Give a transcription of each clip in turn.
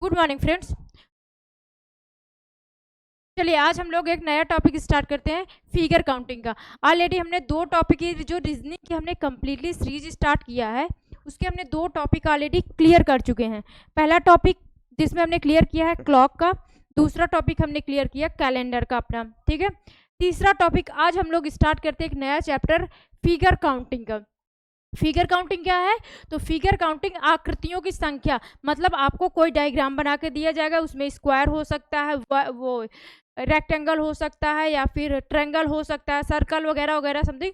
Good morning friends. चलिए आज हम लोग एक नया टॉपिक स्टार्ट करते हैं, फिगर काउंटिंग का। ऑलरेडी हमने दो टॉपिक की जो रीजनिंग की हमने कम्प्लीटली सीरीज स्टार्ट किया है, उसके हमने दो टॉपिक ऑलरेडी क्लियर कर चुके हैं। पहला टॉपिक जिसमें हमने क्लियर किया है क्लॉक का, दूसरा टॉपिक हमने क्लियर किया कैलेंडर का अपना, ठीक है। तीसरा टॉपिक आज हम लोग स्टार्ट करते हैं एक नया चैप्टर फिगर काउंटिंग का। फिगर काउंटिंग क्या है? तो फिगर काउंटिंग आकृतियों की संख्या, मतलब आपको कोई डायग्राम बना के दिया जाएगा, उसमें स्क्वायर हो सकता है, वो रेक्टेंगल हो सकता है, या फिर ट्रायंगल हो सकता है, सर्कल वगैरह वगैरह समथिंग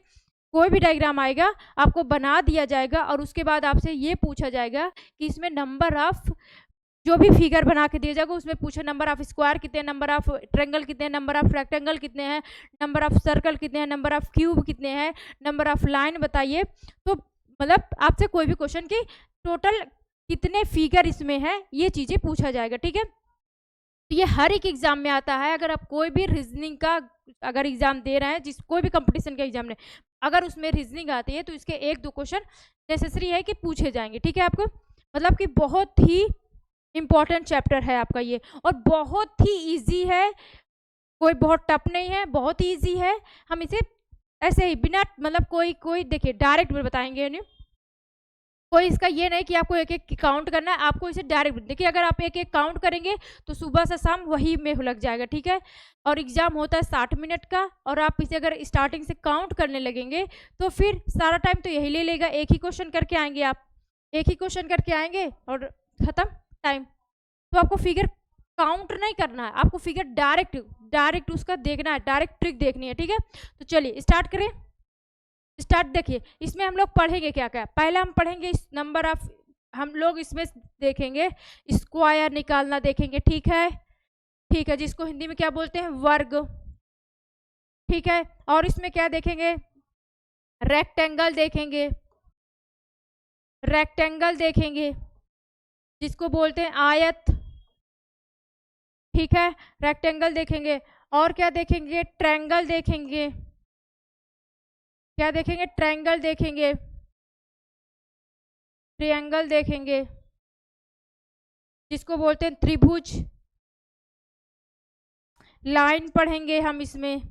कोई भी डायग्राम आएगा आपको बना दिया जाएगा, और उसके बाद आपसे ये पूछा जाएगा कि इसमें नंबर ऑफ जो भी फिगर बना के दिया जाएगा उसमें पूछे नंबर ऑफ स्क्वायर कितने, नंबर ऑफ ट्रायंगल कितने, नंबर ऑफ रेक्टेंगल कितने हैं, नंबर ऑफ सर्कल कितने हैं, नंबर ऑफ क्यूब कितने हैं, नंबर ऑफ लाइन बताइए। तो मतलब आपसे कोई भी क्वेश्चन की टोटल कितने फिगर इसमें है ये चीजें पूछा जाएगा, ठीक है। तो ये हर एक एग्जाम में आता है। अगर आप कोई भी रीजनिंग का अगर एग्जाम दे रहे हैं, जिस कोई भी कंपटीशन का एग्जाम में अगर उसमें रीजनिंग आती है तो इसके एक दो क्वेश्चन नेसेसरी है कि पूछे जाएंगे, ठीक है। आपको मतलब कि बहुत ही इम्पॉर्टेंट चैप्टर है आपका ये, और बहुत ही इजी है, कोई बहुत टफ नहीं है, बहुत ही इजी है। हम इसे ऐसे ही बिना मतलब कोई देखिए डायरेक्ट बताएंगे नहीं, कोई इसका ये नहीं कि आपको एक एक काउंट करना है, आपको इसे डायरेक्ट देखिए। अगर आप एक एक काउंट करेंगे तो सुबह से शाम वही में लग जाएगा, ठीक है। और एग्जाम होता है 60 मिनट का, और आप इसे अगर स्टार्टिंग से काउंट करने लगेंगे तो फिर सारा टाइम तो यही ले लेगा। एक ही क्वेश्चन करके आएंगे, आप एक ही क्वेश्चन करके आएंगे और खत्म टाइम। तो आपको फिगर काउंट नहीं करना है, आपको फिगर डायरेक्ट डायरेक्ट उसका देखना है, डायरेक्ट ट्रिक देखनी है, ठीक है। तो चलिए स्टार्ट करें। स्टार्ट देखिए, इसमें हम लोग पढ़ेंगे क्या क्या। पहले हम पढ़ेंगे इस नंबर ऑफ, हम लोग इसमें देखेंगे स्क्वायर निकालना देखेंगे, ठीक है। ठीक है, जिसको हिंदी में क्या बोलते हैं, वर्ग, ठीक है। और इसमें क्या देखेंगे, रेक्टेंगल देखेंगे, रेक्टेंगल देखेंगे जिसको बोलते हैं आयत, ठीक है। रेक्टेंगल देखेंगे। और क्या देखेंगे, ट्रायंगल देखेंगे, क्या देखेंगे, ट्रायंगल देखेंगे, ट्रायंगल देखेंगे जिसको बोलते हैं त्रिभुज, लाइन पढ़ेंगे हम इसमें,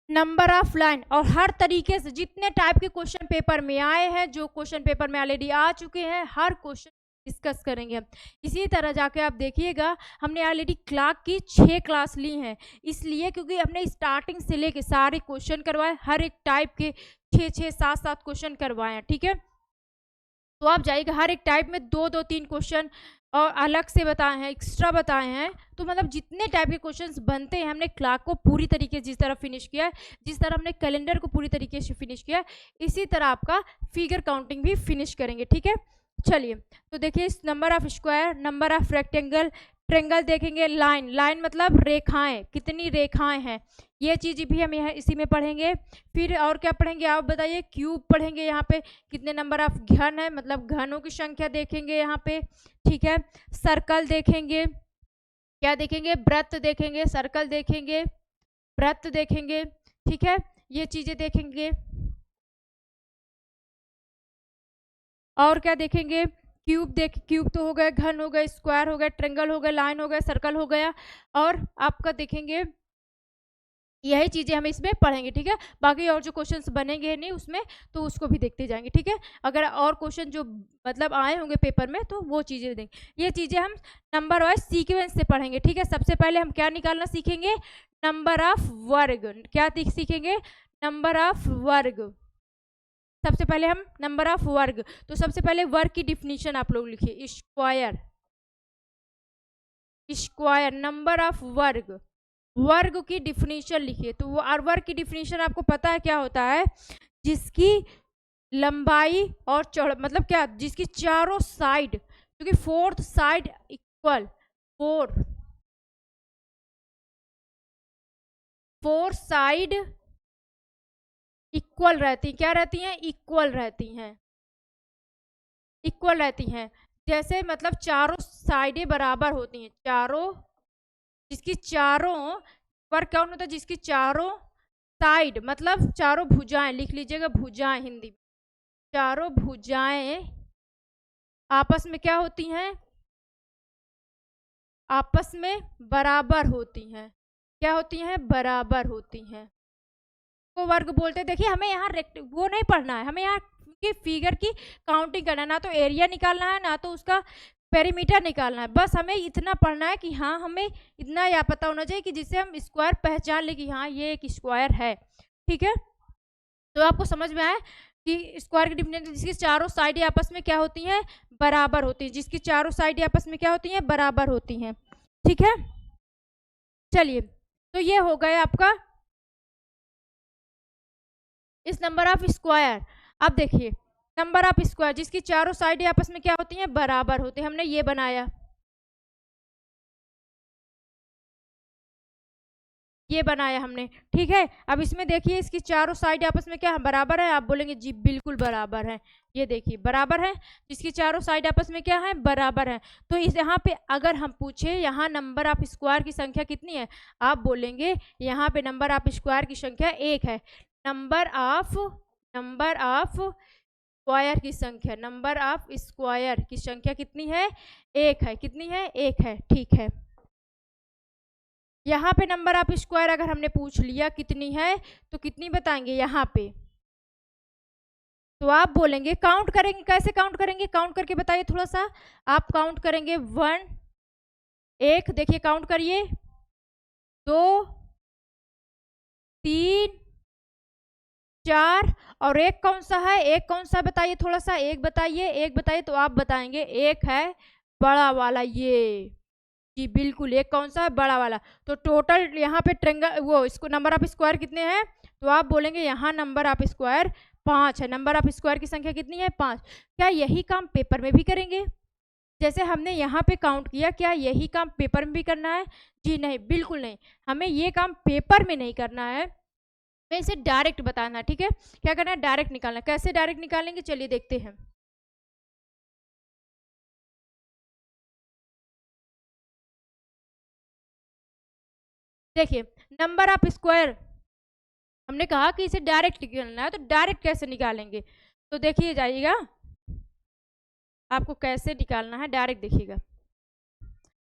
नंबर ऑफ लाइन। और हर तरीके से जितने टाइप के क्वेश्चन पेपर में आए हैं, जो क्वेश्चन पेपर में ऑलरेडी आ चुके हैं, हर क्वेश्चन डिस्कस करेंगे हम। इसी तरह जाके आप देखिएगा, हमने ऑलरेडी क्लॉक की 6 क्लास ली हैं, इसलिए क्योंकि हमने स्टार्टिंग से लेके सारे क्वेश्चन करवाए, हर एक टाइप के 6 7 क्वेश्चन करवाए हैं, ठीक है। तो आप जाइएगा, हर एक टाइप में 2 3 क्वेश्चन और अलग से बताए हैं, एक्स्ट्रा बताए हैं। तो मतलब जितने टाइप के क्वेश्चंस बनते हैं, हमने क्लॉक को पूरी तरीके से जिस तरह फिनिश किया है, जिस तरह हमने कैलेंडर को पूरी तरीके से फिनिश किया है, इसी तरह आपका फिगर काउंटिंग भी फिनिश करेंगे, ठीक है। चलिए, तो देखिए इस number of square, number of rectangle, triangle देखेंगे, लाइन, लाइन मतलब रेखाएं, कितनी रेखाएं हैं, ये चीज़ भी हम यहाँ इसी में पढ़ेंगे। फिर और क्या पढ़ेंगे आप बताइए, क्यूब पढ़ेंगे, यहाँ पे कितने नंबर ऑफ घन है, मतलब घनों की संख्या देखेंगे यहाँ पे, ठीक है। सर्कल देखेंगे, क्या देखेंगे, वृत्त देखेंगे, सर्कल देखेंगे, वृत्त देखेंगे, ठीक है, ये चीजें देखेंगे। और क्या देखेंगे, क्यूब क्यूब तो हो गए, घन हो गए, स्क्वायर हो गए, ट्रेंगल हो गए, लाइन हो गए, सर्कल हो गया। और आपका देखेंगे, यही चीजें हम इसमें पढ़ेंगे, ठीक है। बाकी और जो क्वेश्चंस बनेंगे नहीं उसमें, तो उसको भी देखते जाएंगे, ठीक है। अगर और क्वेश्चन जो मतलब आए होंगे पेपर में तो वो चीजें देंगे। ये चीजें हम नंबर वाइज सीक्वेंस से पढ़ेंगे, ठीक है। सबसे पहले हम क्या निकालना सीखेंगे, नंबर ऑफ वर्ग, क्या सीखेंगे, नंबर ऑफ वर्ग। सबसे पहले हम नंबर ऑफ वर्ग, तो सबसे पहले वर्ग की डिफिनीशन आप लोग लिखिए, स्क्वायर, स्क्वायर नंबर ऑफ वर्ग, वर्ग की डिफिनीशन लिखिए। तो वो वर्ग की डिफिनीशन आपको पता है क्या होता है, जिसकी लंबाई और चौड़ मतलब क्या, जिसकी चारों साइड, क्योंकि fourth side equal, four side equal रहती, क्या रहती हैं, इक्वल रहती हैं, इक्वल रहती हैं। जैसे मतलब चारों साइडें बराबर होती हैं, चारों, जिसकी चारों, वर्ग कौन होता है, जिसकी चारों साइड मतलब चारों भुजाएं, लिख लीजिएगा भुजाएं हिंदी, चारों भुजाएं आपस में क्या होती हैं, आपस में बराबर होती हैं। क्या होती हैं? बराबर होती हैं। को वर्ग बोलते हैं। देखिए हमें यहाँ वो नहीं पढ़ना है, हमें यहाँ की फिगर की काउंटिंग करना है, ना तो एरिया निकालना है ना तो उसका पेरीमीटर निकालना है। बस हमें इतना पढ़ना है कि हाँ हमें इतना या पता होना चाहिए कि जिससे हम स्क्वायर पहचान ले कि हाँ ये एक स्क्वायर है। ठीक है, तो आपको समझ में आया कि स्क्वायर की डिफिनेशन जिसकी चारों साइड आपस में क्या होती हैं? बराबर होती है। जिसकी चारों साइड आपस में क्या होती हैं? बराबर होती हैं। ठीक है, चलिए तो ये हो गया आपका इस नंबर ऑफ स्क्वायर। अब देखिए नंबर ऑफ स्क्वायर जिसकी चारों साइड आपस में क्या होती हैं? बराबर होते हैं। हमने ये बनाया, ये बनाया हमने। ठीक है, अब इसमें देखिए इसकी चारों साइड आपस में क्या है? बराबर है। आप बोलेंगे जी बिल्कुल बराबर है। ये देखिए बराबर है, जिसकी चारों साइड आपस में क्या है? बराबर है। तो इस यहाँ पे अगर हम पूछे यहाँ नंबर ऑफ स्क्वायर की संख्या कितनी है, आप बोलेंगे यहाँ पे नंबर ऑफ स्क्वायर की संख्या 1 है। नंबर ऑफ स्क्वायर की संख्या, नंबर ऑफ स्क्वायर की संख्या कितनी है? 1 है। कितनी है? 1 है। ठीक है, यहाँ पे नंबर ऑफ स्क्वायर अगर हमने पूछ लिया कितनी है तो कितनी बताएंगे यहाँ पे? तो आप बोलेंगे काउंट करेंगे। कैसे काउंट करेंगे? काउंट करके बताइए थोड़ा सा। आप काउंट करेंगे 1, 1 देखिए काउंट करिए, 2, 3, 4 और एक कौन सा है? एक कौन सा बताइए थोड़ा सा, एक बताइए, एक बताइए। तो आप बताएंगे एक है बड़ा वाला, ये जी बिल्कुल। एक कौन सा है? बड़ा वाला। तो टोटल यहाँ पे ट्रेंगल वो इसको नंबर ऑफ स्क्वायर कितने हैं? तो आप बोलेंगे यहाँ नंबर ऑफ स्क्वायर 5 है। नंबर ऑफ स्क्वायर की संख्या कितनी है? 5। क्या यही काम पेपर में भी करेंगे? जैसे हमने यहाँ पे काउंट किया, क्या यही काम पेपर में भी करना है? जी नहीं, बिल्कुल नहीं। हमें ये काम पेपर में नहीं करना है, मैं इसे डायरेक्ट बताना। ठीक है, क्या करना है? डायरेक्ट निकालना। कैसे डायरेक्ट निकालेंगे चलिए देखते हैं। देखिए नंबर ऑफ स्क्वायर हमने कहा कि इसे डायरेक्ट निकालना है, तो डायरेक्ट कैसे निकालेंगे? तो देखिए जाइएगा, आपको कैसे निकालना है डायरेक्ट देखिएगा।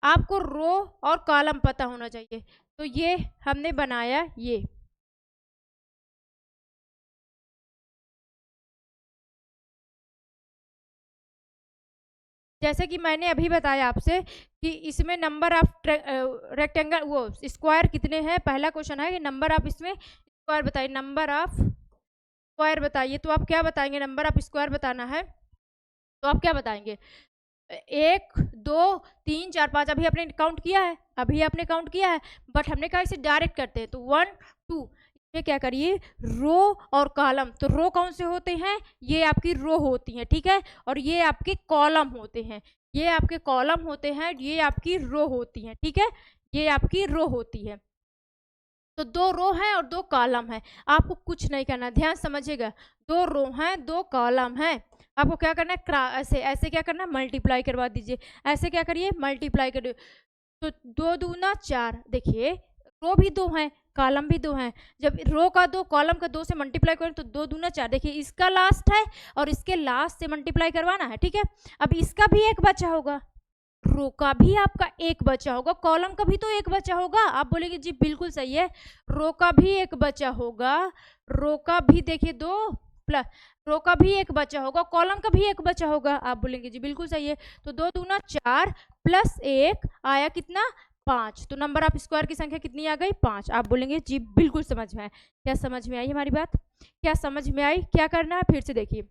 आपको रो और कॉलम पता होना चाहिए। तो ये हमने बनाया, ये जैसे कि मैंने अभी बताया आपसे कि इसमें नंबर ऑफ रेक्टेंगल वो स्क्वायर कितने हैं। पहला क्वेश्चन है कि नंबर ऑफ इसमें स्क्वायर बताइए, नंबर ऑफ स्क्वायर बताइए। तो आप क्या बताएंगे? नंबर ऑफ स्क्वायर बताना है तो आप क्या बताएंगे? 1, 2, 3, 4, 5 अभी आपने काउंट किया है, अभी आपने काउंट किया है, बट हमने कहा इसे डायरेक्ट करते हैं। तो 1, 2 ये क्या करिए? रो और कॉलम। तो रो कौन से होते हैं? ये आपकी रो होती हैं। ठीक है, और ये आपके कॉलम होते हैं। ये आपके कॉलम होते हैं, ये आपकी रो होती हैं। ठीक है, ये आपकी रो होती है। तो 2 रो हैं और 2 कॉलम हैं। आपको कुछ नहीं करना, ध्यान समझिएगा। 2 रो हैं, 2 कॉलम हैं। आपको क्या करना है? ऐसे ऐसे क्या करना है? मल्टीप्लाई करवा दीजिए। ऐसे क्या करिए? मल्टीप्लाई करिए। तो 2 दूना 4। देखिए रो भी 2 हैं, कॉलम भी 2 हैं। जब रो का 2 कॉलम का 2 से मल्टीप्लाई करें तो 2 दूना 4। देखिए इसका लास्ट है और इसके लास्ट से मल्टीप्लाई करवाना है। ठीक है, अब इसका भी एक बचा होगा, रो का भी आपका एक बचा होगा, कॉलम का भी तो एक बचा होगा। आप बोलेंगे जी बिल्कुल सही है, रो का भी एक बचा होगा, रो का भी देखिए 2 प्लस रो का भी एक बचा होगा, कॉलम का भी एक बचा होगा। आप बोलेंगे जी बिल्कुल सही है। तो 2 दूना 4 प्लस 1 आया कितना? 5। तो नंबर ऑफ स्क्वायर की संख्या कितनी आ गई? 5। आप बोलेंगे जी बिल्कुल समझ में आया। क्या समझ में आई हमारी बात? क्या समझ में आई? क्या करना है फिर से देखिए,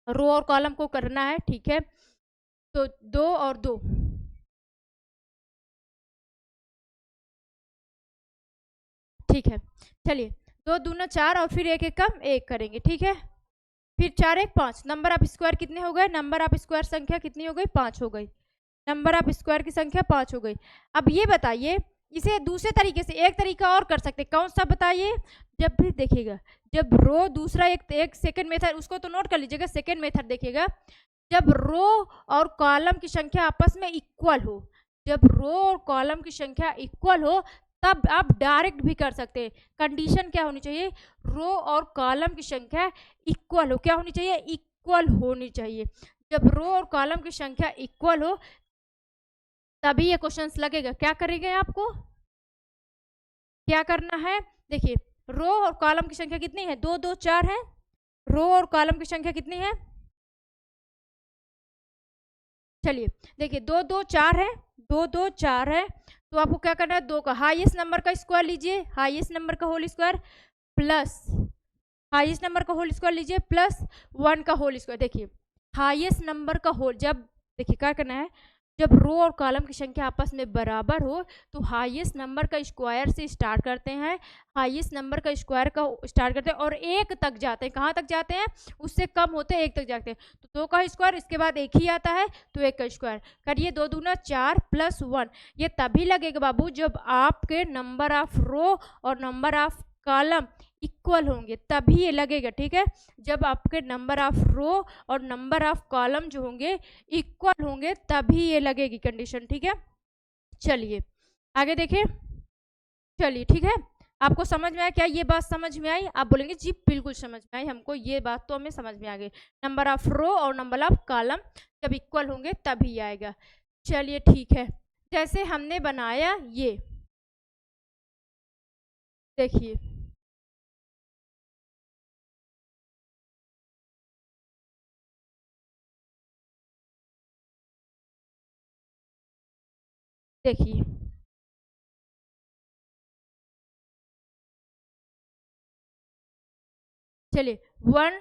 रो और कॉलम को करना है। ठीक है, तो 2 और 2 ठीक है, चलिए 2 दूना 4 और फिर 1 1 कम 1 करेंगे। ठीक है, फिर 4 1 5। नंबर ऑफ स्क्वायर कितने हो गए? नंबर ऑफ स्क्वायर संख्या कितनी हो गई? 5 हो गई। नंबर ऑफ स्क्वायर की संख्या 5 हो गई। अब ये बताइए, इसे दूसरे तरीके से एक तरीका और कर सकते, कौन सा बताइए? जब भी देखिएगा, जब रो दूसरा एक सेकंड मेथड, उसको तो नोट कर लीजिएगा। सेकंड मेथड देखिएगा, जब रो और कॉलम की संख्या आपस में इक्वल हो, जब रो और कॉलम की संख्या इक्वल हो तब आप डायरेक्ट भी कर सकते हैं। कंडीशन क्या होनी चाहिए? रो और कॉलम की संख्या इक्वल हो। क्या होनी चाहिए? इक्वल होनी चाहिए। जब रो और कॉलम की संख्या इक्वल हो तभी ये क्वेश्चंस लगेगा। क्या करेंगे आपको, क्या करना है, देखिए रो और कॉलम की संख्या कितनी है, 2 2 4 है। रो और कॉलम की संख्या कितनी है, चलिए देखिए 2 2 4 है, 2 2 4 है। तो आपको क्या करना है, 2 का हाईएस्ट नंबर का स्क्वायर लीजिए, हाईएस्ट नंबर का whole square plus highest number का होल स्क्वायर लीजिए प्लस 1 का होल स्क्वायर। देखिए हाईएस्ट नंबर का होल, जब देखिए क्या करना है, जब रो और कॉलम की संख्या आपस में बराबर हो तो हाईएस्ट नंबर का स्क्वायर से स्टार्ट करते हैं, हाईएस्ट नंबर का स्क्वायर का स्टार्ट करते हैं और 1 तक जाते हैं। कहाँ तक जाते हैं, उससे कम होते हैं 1 तक जाते हैं। तो 2 का स्क्वायर, इसके बाद 1 ही आता है तो 1 का स्क्वायर करिए, 2 दूना 4 प्लस 1। ये तभी लगेगा बाबू जब आपके नंबर ऑफ रो और नंबर ऑफ कॉलम इक्वल होंगे, तभी ये लगेगा। ठीक है, जब आपके नंबर ऑफ रो और नंबर ऑफ कॉलम जो होंगे इक्वल होंगे तभी ये लगेगी कंडीशन। ठीक है, चलिए आगे देखिए। चलिए ठीक है, आपको समझ में आया क्या, ये बात समझ में आई? आप बोलेंगे जी बिल्कुल समझ में आई हमको, ये बात तो हमें समझ में आ गई। नंबर ऑफ रो और नंबर ऑफ कॉलम जब इक्वल होंगे तभी आएगा। चलिए ठीक है, जैसे हमने बनाया ये, देखिए देखिए चलिए 1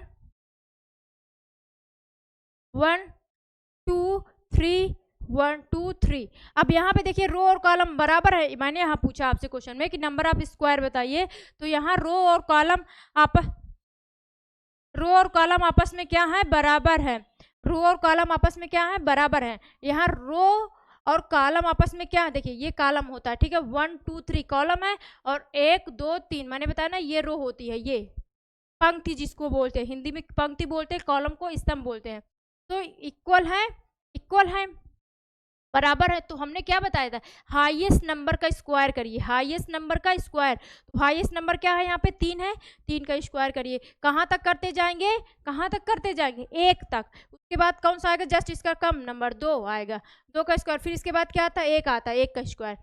1 2 3 1 2 3। अब यहाँ पे देखिए रो और कॉलम बराबर है। मैंने यहाँ पूछा आपसे क्वेश्चन में कि नंबर ऑफ स्क्वायर बताइए, तो यहाँ रो और कॉलम आपस में क्या है, बराबर है। रो और कॉलम आपस में क्या है, बराबर है। यहाँ रो और कॉलम आपस में क्या है, देखिए ये कॉलम होता है, ठीक है, 1 2 3 कॉलम है और 1 2 3 मैंने बताया ना ये रो होती है, ये पंक्ति जिसको बोलते हैं, हिंदी में पंक्ति बोलते हैं, कॉलम को स्तंभ बोलते हैं। तो इक्वल है, बराबर है। तो हमने क्या बताया था, हाईएस्ट नंबर का स्क्वायर करिए, हाईएस्ट नंबर का स्क्वायर। तो हाईएस्ट नंबर क्या है, यहाँ पे 3 है, 3 का स्क्वायर करिए। कहाँ तक करते जाएंगे, कहाँ तक करते जाएंगे, 1 तक। उसके बाद कौन सा आएगा, जस्ट इसका कम नंबर 2 आएगा, 2 का स्क्वायर। फिर इसके बाद क्या आता है, 1 आता है, 1 का स्क्वायर।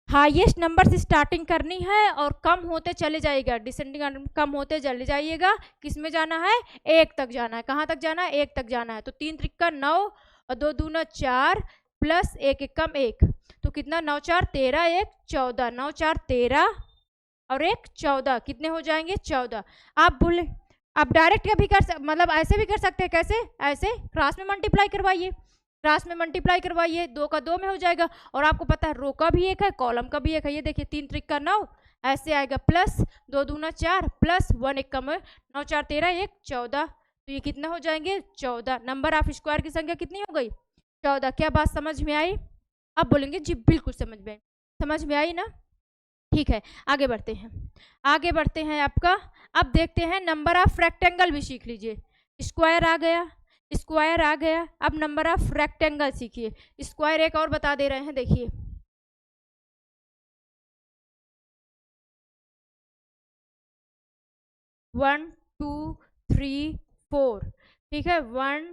हाईएस्ट नंबर से स्टार्टिंग करनी है और कम होते चले जाइएगा, डिसेंडिंग कम होते चले जाइएगा। किस में जाना है, 1 तक जाना है। कहाँ तक जाना है, 1 तक जाना है। तो 3 त्रिक्का 9 और 2 दूना 4 प्लस 1 एकम 1, तो कितना, 9 4 13 1 14, 9 4 13 और 1 14, कितने हो जाएंगे, 14। आप बोले आप डायरेक्ट कभी मतलब ऐसे भी कर सकते हैं, कैसे, ऐसे क्रॉस में मल्टीप्लाई करवाइए, क्रॉस में मल्टीप्लाई करवाइए, 2 का 2 में हो जाएगा। और आपको पता है रो का भी 1 है, कॉलम का भी 1 है। ये देखिए 3 त्रिक्का 9 ऐसे आएगा, प्लस 2 दूना 4 प्लस 1 एकम 9 4 13 1 14, तो ये कितना हो जाएंगे, 14। नंबर ऑफ स्क्वायर की संख्या कितनी हो गई, 14। क्या बात समझ में आई? अब बोलेंगे जी बिल्कुल समझ में आई, समझ में आई ना? ठीक है, आगे बढ़ते हैं, आगे बढ़ते हैं आपका। अब देखते हैं नंबर ऑफ रेक्टेंगल भी सीख लीजिए। स्क्वायर आ गया, स्क्वायर आ गया, अब नंबर ऑफ रेक्टेंगल सीखिए। स्क्वायर एक और बता दे रहे हैं, देखिए 1 2 3 4, ठीक है, 1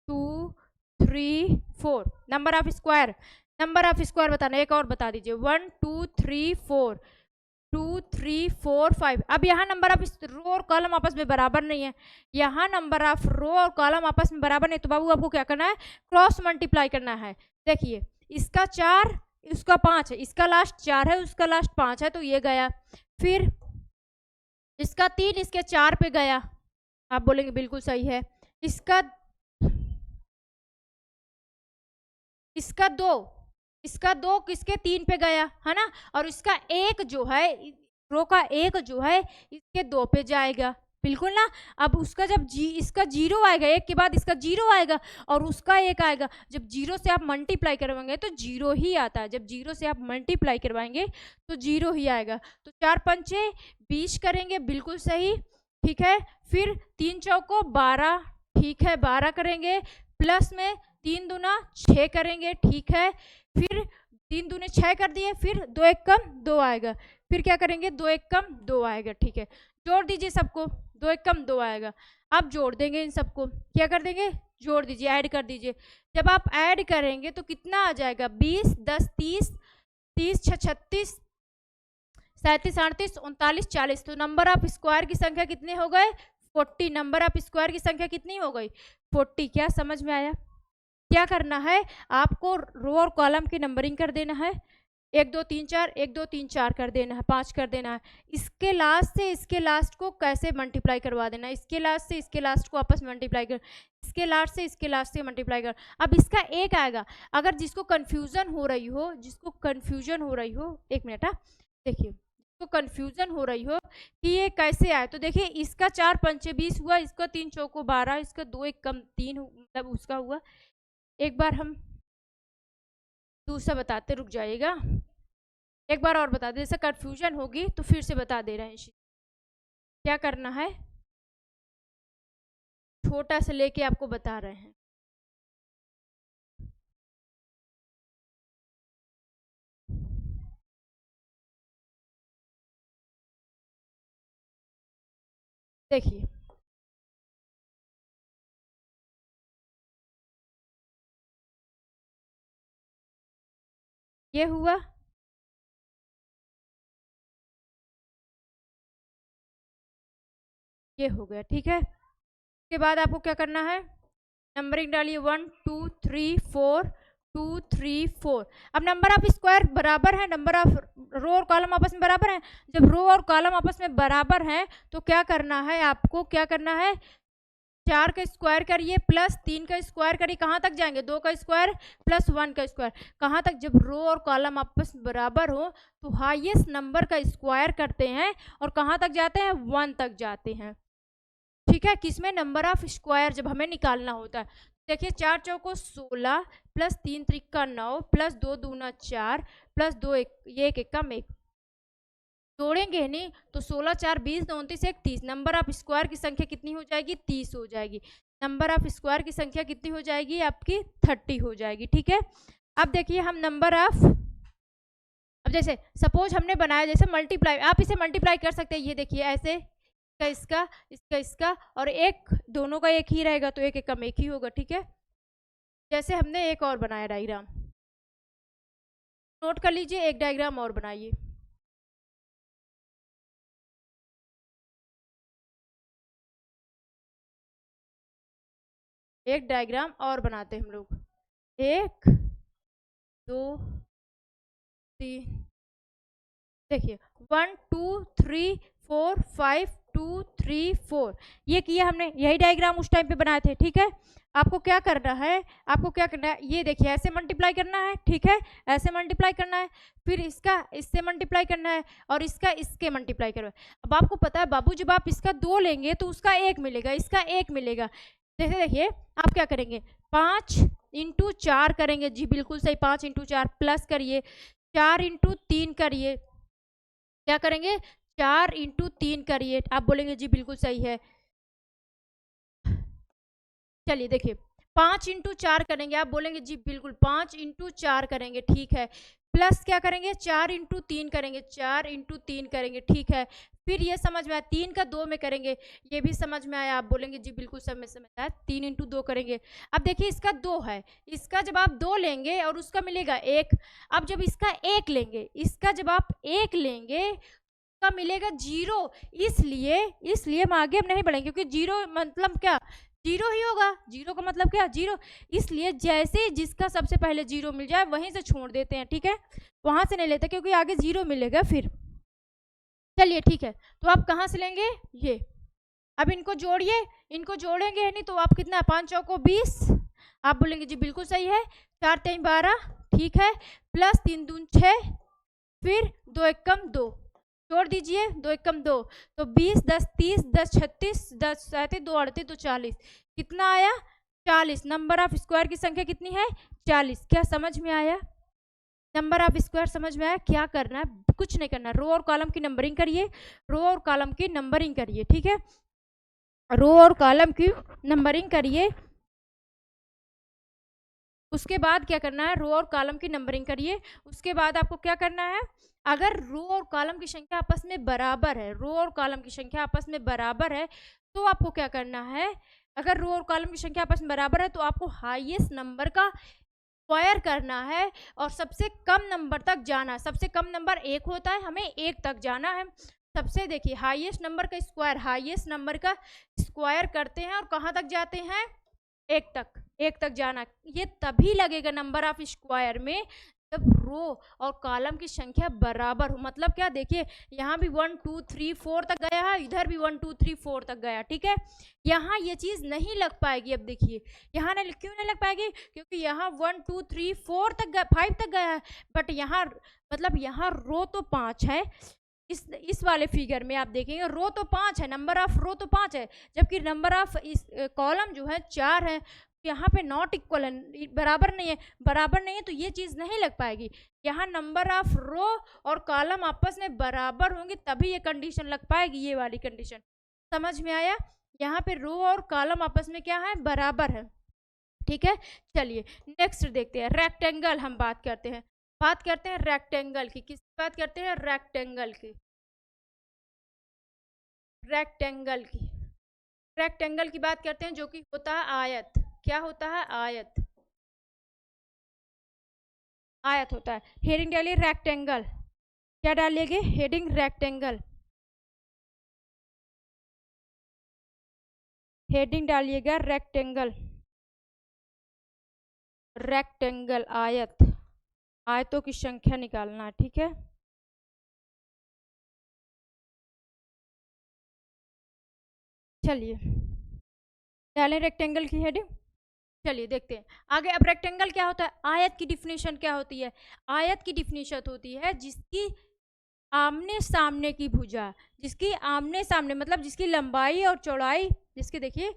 2 3 4 number of square, number of square बताना। एक और बता दीजिए, 1 2 3 4 2 3 4 5। अब यहाँ नंबर ऑफ रो और कॉलम आपस में बराबर नहीं है, यहाँ नंबर ऑफ रो और कॉलम आपस में बराबर नहीं, तो बाबू आपको क्या करना है, क्रॉस मल्टीप्लाई करना है। देखिए इसका 4 उसका 5 है, इसका लास्ट 4 है उसका लास्ट 5 है, तो ये गया। फिर इसका 3 इसके 4 पे गया, आप बोलेंगे बिल्कुल सही है। इसका 2 किसके 3 पे गया है ना, और इसका 1 जो है, रो का 1 जो है इसके 2 पे जाएगा, बिल्कुल ना। अब उसका जब इसका 0 आएगा, 1 के बाद इसका 0 आएगा और उसका 1 आएगा। जब 0 से आप मल्टीप्लाई करवाएंगे तो 0 ही आता है, जब 0 से आप मल्टीप्लाई करवाएंगे तो 0 ही आएगा। तो 4 पंचे 20 करेंगे, बिल्कुल सही, ठीक है। फिर 3 चौको 12, ठीक है, 12 करेंगे, प्लस में 3 दूना 6 करेंगे, ठीक है। फिर 3 दूने 6 कर दिए, फिर 2 एक कम 2 आएगा, फिर क्या करेंगे, 2 एक कम 2 आएगा, ठीक है। जोड़ दीजिए सबको, 2 एक कम 2 आएगा। अब जोड़ देंगे इन सबको, क्या कर देंगे, जोड़ दीजिए, ऐड कर दीजिए। जब आप ऐड करेंगे तो कितना आ जाएगा, 20, 10, 30, 30 6 36, 37 38 39 40। तो नंबर ऑफ स्क्वायर की संख्या कितने हो गए, 40। नंबर ऑफ स्क्वायर की संख्या कितनी हो गई, 40। क्या समझ में आया? क्या करना है आपको, रो और कॉलम की नंबरिंग कर देना है, 1 2 3 4, 1 2 3 4 कर देना है, 5 कर देना है। इसके लास्ट से इसके लास्ट को कैसे मल्टीप्लाई करवा देना है, इसके लास्ट से इसके लास्ट को आपस में मल्टीप्लाई कर, इसके लास्ट से इसके लास्ट से मल्टीप्लाई कर। अब इसका एक आएगा, अगर जिसको कन्फ्यूजन हो रही हो, जिसको कन्फ्यूजन हो रही हो, एक मिनट, हाँ देखिए, जिसको कन्फ्यूजन हो रही हो कि ये कैसे आए, तो देखिए इसका 4 पंचे 20 हुआ, इसका 3 चौको 12, इसका 2 1 कम 3, मतलब उसका हुआ। एक बार हम दूसरा बताते, रुक जाइएगा, एक बार और बता दे, जैसे कन्फ्यूजन होगी तो फिर से बता दे रहे हैं। क्या करना है, छोटा से लेके आपको बता रहे हैं। देखिए ये हुआ, ये हो गया, ठीक है। उसके बाद आपको क्या करना है, नंबरिंग डालिए, 1 2 3 4 2 3 4। अब नंबर ऑफ स्क्वायर बराबर है, नंबर ऑफ रो और कॉलम आपस में बराबर है। जब रो और कॉलम आपस में बराबर हैं तो क्या करना है आपको, क्या करना है, 4 का स्क्वायर करिए प्लस 3 का स्क्वायर करिए, कहाँ तक जाएंगे, 2 का स्क्वायर प्लस 1 का स्क्वायर, कहाँ तक, जब रो और कॉलम आपस में बराबर हो तो हाईएस्ट नंबर का स्क्वायर करते हैं और कहाँ तक जाते हैं, 1 तक जाते हैं, ठीक है। किसमें, नंबर ऑफ स्क्वायर जब हमें निकालना होता है। देखिए 4 चौको 16 प्लस 3 त्रिका 9 प्लस 2 दूना 4 प्लस 2 एक, ये एक कम 1, जोड़ेंगे नहीं तो 16 4 20 29 1 30। नंबर ऑफ स्क्वायर की संख्या कितनी हो जाएगी, 30 हो जाएगी। नंबर ऑफ स्क्वायर की संख्या कितनी हो जाएगी आपकी, 30 हो जाएगी, ठीक है। अब देखिए हम नंबर ऑफ, अब जैसे सपोज हमने बनाया, जैसे मल्टीप्लाई, आप इसे मल्टीप्लाई कर सकते हैं, ये देखिए ऐसे, इसका इसका इसका और एक, दोनों का एक ही रहेगा तो एक एक कम एक ही होगा, ठीक है। जैसे हमने एक और बनाया डायग्राम, नोट कर लीजिए, एक डायग्राम और बनाइए। एक डायग्राम और बनाते हैं हम लोग, 1 2 3, देखिए 1 2 3 4 5 2 3 4, ये किया हमने, यही डायग्राम उस टाइम पे बनाए थे, ठीक है। आपको क्या करना है, आपको क्या करना है, ये देखिए ऐसे मल्टीप्लाई करना है, ठीक है, ऐसे मल्टीप्लाई करना है, फिर इसका इससे मल्टीप्लाई करना है और इसका इसके मल्टीप्लाई करना है। अब आपको पता है बाबू, जब आप इसका 2 लेंगे तो उसका 1 मिलेगा, इसका 1 मिलेगा। जैसे देखिए आप क्या करेंगे, 5 इंटू 4 करेंगे, जी बिल्कुल सही, 5 इंटू 4 प्लस करिए, 4 इंटू 3 करिए, क्या करेंगे, 4 इंटू 3 करिए, आप बोलेंगे जी बिल्कुल सही है। चलिए देखिए 5 इंटू 4 करेंगे, आप बोलेंगे जी बिल्कुल 5 इंटू 4 करेंगे, ठीक है। प्लस क्या करेंगे, 4 इंटू 3 करेंगे, 4 इंटू 3 करेंगे, ठीक है। फिर ये समझ में आया, 3 का 2 में करेंगे, ये भी समझ में आया, आप बोलेंगे जी बिल्कुल समझ आया, 3 इंटू 2 करेंगे। अब देखिए इसका 2 है, इसका जब आप 2 लेंगे और उसका मिलेगा 1, अब जब इसका 1 लेंगे, इसका जब आप 1 लेंगे का मिलेगा 0, इसलिए हम आगे हम नहीं बढ़ेंगे, क्योंकि 0 मतलब क्या, 0 ही होगा, 0 का मतलब क्या, 0। इसलिए जैसे जिसका सबसे पहले 0 मिल जाए वहीं से छोड़ देते हैं, ठीक है, वहां से नहीं लेते क्योंकि आगे 0 मिलेगा फिर। चलिए ठीक है, तो आप कहाँ से लेंगे, ये, अब इनको जोड़िए, इनको जोड़ेंगे नहीं तो आप कितना, 5 चौको 20, आप बोलेंगे जी बिल्कुल सही है, 4 3 12, ठीक है, प्लस 3 दून 6, फिर 2 1 कम 2, जोड़ दीजिए, 2 1 कम 2, तो 20 10 30 10 36 10 37 2 38 तो 40, कितना आया, 40। नंबर ऑफ स्क्वायर की संख्या कितनी है, 40। क्या समझ में आया, नंबर ऑफ स्क्वायर समझ में आया। क्या करना है, कुछ नहीं करना, रो और कॉलम की नंबरिंग करिए, रो और कॉलम की नंबरिंग करिए, ठीक है, रो और कॉलम की नंबरिंग करिए। उसके बाद क्या करना है, रो और कॉलम की नंबरिंग करिए। उसके बाद आपको क्या करना है, अगर रो और कॉलम की संख्या आपस में बराबर है, रो और कॉलम की संख्या आपस में बराबर है, तो आपको क्या करना है, अगर रो और कॉलम की संख्या आपस में बराबर है तो आपको हाईएस्ट नंबर का स्क्वायर करना है और सबसे कम नंबर तक जाना। सबसे कम नंबर 1 होता है, हमें 1 तक जाना है। सबसे देखिए हाईएस्ट नंबर का स्क्वायर, हाईएस्ट नंबर का स्क्वायर करते हैं और कहाँ तक जाते हैं? 1 तक, 1 तक जाना। ये तभी लगेगा नंबर ऑफ स्क्वायर में जब रो और कॉलम की संख्या बराबर हो। मतलब क्या, देखिए यहाँ भी 1 2 3 4 तक गया है, इधर भी 1 2 3 4 तक गया, ठीक है। यहाँ ये चीज़ नहीं लग पाएगी। अब देखिए यहाँ नहीं, क्यों नहीं लग पाएगी? क्योंकि यहाँ 1 2 3 4 तक गया, 5 तक गया है, बट यहाँ मतलब यहाँ रो तो 5 है। इस वाले फिगर में आप देखेंगे रो तो 5 है, नंबर ऑफ रो तो 5 है, जबकि नंबर ऑफ इस कॉलम जो है 4 है। यहाँ पे नॉट इक्वल है, बराबर नहीं है। बराबर नहीं है तो ये चीज़ नहीं लग पाएगी। यहाँ नंबर ऑफ रो और कॉलम आपस में बराबर होंगे तभी ये कंडीशन लग पाएगी, ये वाली कंडीशन। समझ में आया? यहाँ पे रो और कॉलम आपस में क्या है? बराबर है, ठीक है। चलिए नेक्स्ट देखते हैं, रेक्टेंगल हम बात करते हैं। बात करते हैं रेक्टेंगल की। किसकी बात करते हैं? रेक्टेंगल की। रेक्टेंगल की, रेक्टेंगल की बात करते हैं, जो कि होता है आयत। क्या होता है? आयत, आयत होता है। हेडिंग डालिए रेक्टेंगल। क्या डालिएगे? Heading rectangle. हेडिंग डालिएगा रेक्टेंगल। रेक्टेंगल आयत, आयतों की संख्या निकालना है, ठीक है। चलिए डालें रेक्टेंगल की हेडिंग। चलिए देखते हैं आगे। अब रेक्टेंगल क्या होता है? आयत की डिफिनीशन क्या होती है? आयत की डिफिनीशन होती है जिसकी आमने सामने की भुजा, जिसकी आमने सामने मतलब जिसकी लंबाई और चौड़ाई, जिसकी देखिए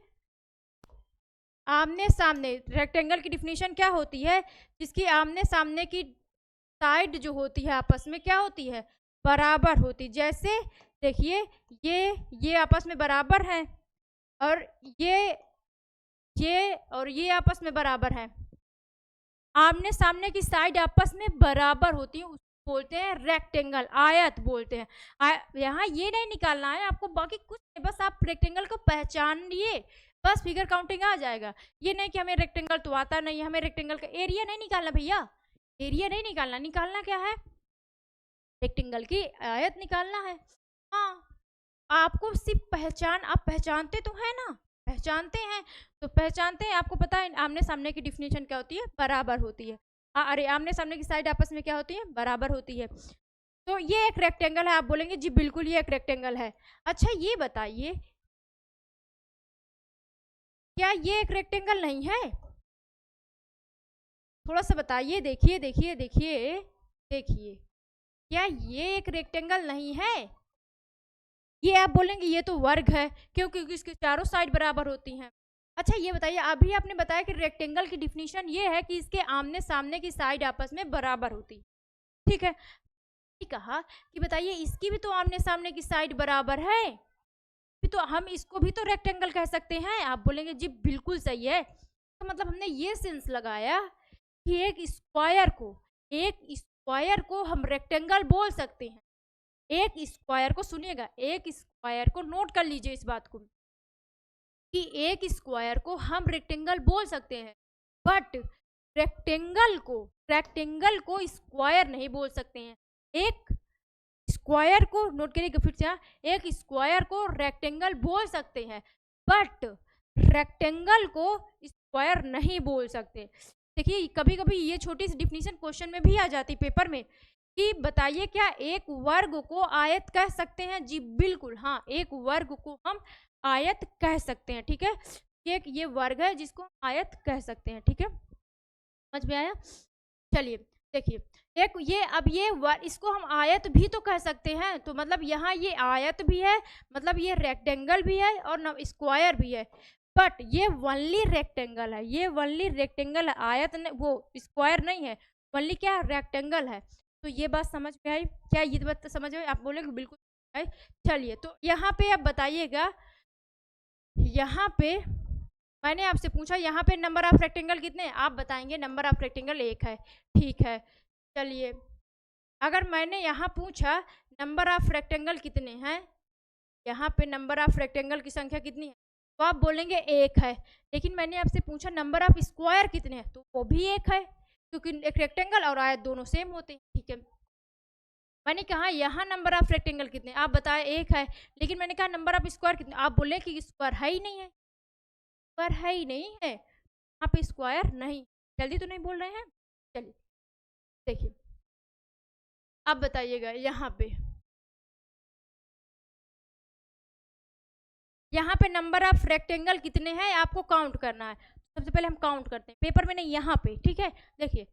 आमने सामने। रेक्टेंगल की डिफिनीशन क्या होती है? जिसकी आमने सामने की साइड जो होती है आपस में क्या होती है? बराबर होती। जैसे देखिए ये आपस में बराबर है और ये और ये आपस में बराबर है। आमने सामने की साइड आपस में बराबर होती है, उसको बोलते हैं रेक्टेंगल, आयत बोलते हैं। यहाँ ये नहीं निकालना है आपको, बाकी कुछ नहीं, बस आप रेक्टेंगल को पहचानिए, बस फिगर काउंटिंग आ जाएगा। ये नहीं कि हमें रेक्टेंगल तो आता नहीं है, हमें रेक्टेंगल का एरिया नहीं निकालना भैया, एरिया नहीं निकालना। निकालना क्या है? रेक्टेंगल की आयत निकालना है। हाँ, आपको सिर्फ पहचान, आप पहचानते तो है ना, पहचानते हैं तो पहचानते हैं। आपको पता है आमने सामने की डिफिनीशन क्या होती है? बराबर होती है। अरे आमने सामने की साइड आपस में क्या होती है? बराबर होती है। तो ये एक रेक्टेंगल है। आप बोलेंगे जी बिल्कुल ये एक रेक्टेंगल है। अच्छा ये बताइए, क्या ये एक रेक्टेंगल नहीं है? थोड़ा सा बताइए। देखिए देखिए देखिए देखिए, क्या ये एक रेक्टेंगल नहीं है? ये आप बोलेंगे ये तो वर्ग है, क्योंकि इसके चारों साइड बराबर होती हैं। अच्छा ये बताइए, अभी आपने बताया कि रेक्टेंगल की डिफिनीशन ये है कि इसके आमने सामने की साइड आपस में बराबर होती, ठीक है। कहा कि बताइए इसकी भी तो आमने सामने की साइड बराबर है, तो हम इसको भी तो रेक्टेंगल कह सकते हैं। आप बोलेंगे जी बिल्कुल सही है। तो मतलब हमने ये सेंस लगाया कि एक स्क्वायर को हम रेक्टेंगल बोल सकते हैं। एक स्क्वायर को, सुनिएगा, एक स्क्वायर को नोट कर लीजिए इस बात को कि एक स्क्वायर को हम रेक्टेंगल बोल सकते हैं, बट रेक्टेंगल को स्क्वायर नहीं बोल सकते हैं। एक स्क्वायर को नोट करिएगा फिर से, एक स्क्वायर को रेक्टेंगल बोल सकते हैं, बट रेक्टेंगल को स्क्वायर नहीं बोल सकते। देखिए कभी कभी ये छोटी सी डिफिनीशन क्वेश्चन में भी आ जाती पेपर में कि बताइए क्या एक वर्ग को आयत कह सकते हैं? जी बिल्कुल, हाँ, एक वर्ग को हम आयत कह सकते हैं, ठीक है। एक ये वर्ग है जिसको हम आयत कह सकते हैं, ठीक है। समझ में आया? चलिए देखिए, एक ये अब ये इसको हम आयत भी तो कह सकते हैं। तो मतलब यहाँ ये आयत भी है, मतलब ये रेक्टेंगल भी है और स्क्वायर भी है, बट ये वनली रेक्टेंगल है। ये वनली रेक्टेंगल है, आयत वो स्क्वायर नहीं है, वनली क्या रेक्टेंगल है। तो ये बात समझ में आई? क्या ये बात समझ में? आप बोलेंगे बिल्कुल आई। चलिए तो यहाँ पे आप बताइएगा, यहाँ पे मैंने आपसे पूछा यहाँ पे नंबर ऑफ रेक्टेंगल कितने? आप बताएंगे नंबर ऑफ रेक्टेंगल 1 है, ठीक है। चलिए अगर मैंने यहाँ पूछा नंबर ऑफ रेक्टेंगल कितने हैं, यहाँ पे नंबर ऑफ रेक्टेंगल की संख्या कितनी है? तो आप बोलेंगे एक है। लेकिन मैंने आपसे पूछा नंबर ऑफ स्क्वायर कितने हैं, तो वो भी एक है, क्योंकि एक रेक्टेंगल और आयत दोनों सेम होते हैं। ठीक है, मैंने कहा यहाँ नंबर ऑफ रेक्टेंगल कितने, आप बताए एक है, लेकिन मैंने कहा नंबर ऑफ स्क्वायर कितने, आप बोले कि स्क्वायर है ही नहीं है, स्क्वायर है ही नहीं है, यहाँ पे स्क्वायर नहीं। जल्दी तो नहीं बोल रहे हैं? चलिए देखिए, अब बताइएगा यहाँ पे नंबर ऑफ रेक्टेंगल कितने हैं आपको काउंट करना है। सबसे पहले हम काउंट करते हैं, पेपर में नहीं, यहाँ पे। ठीक है, देखिए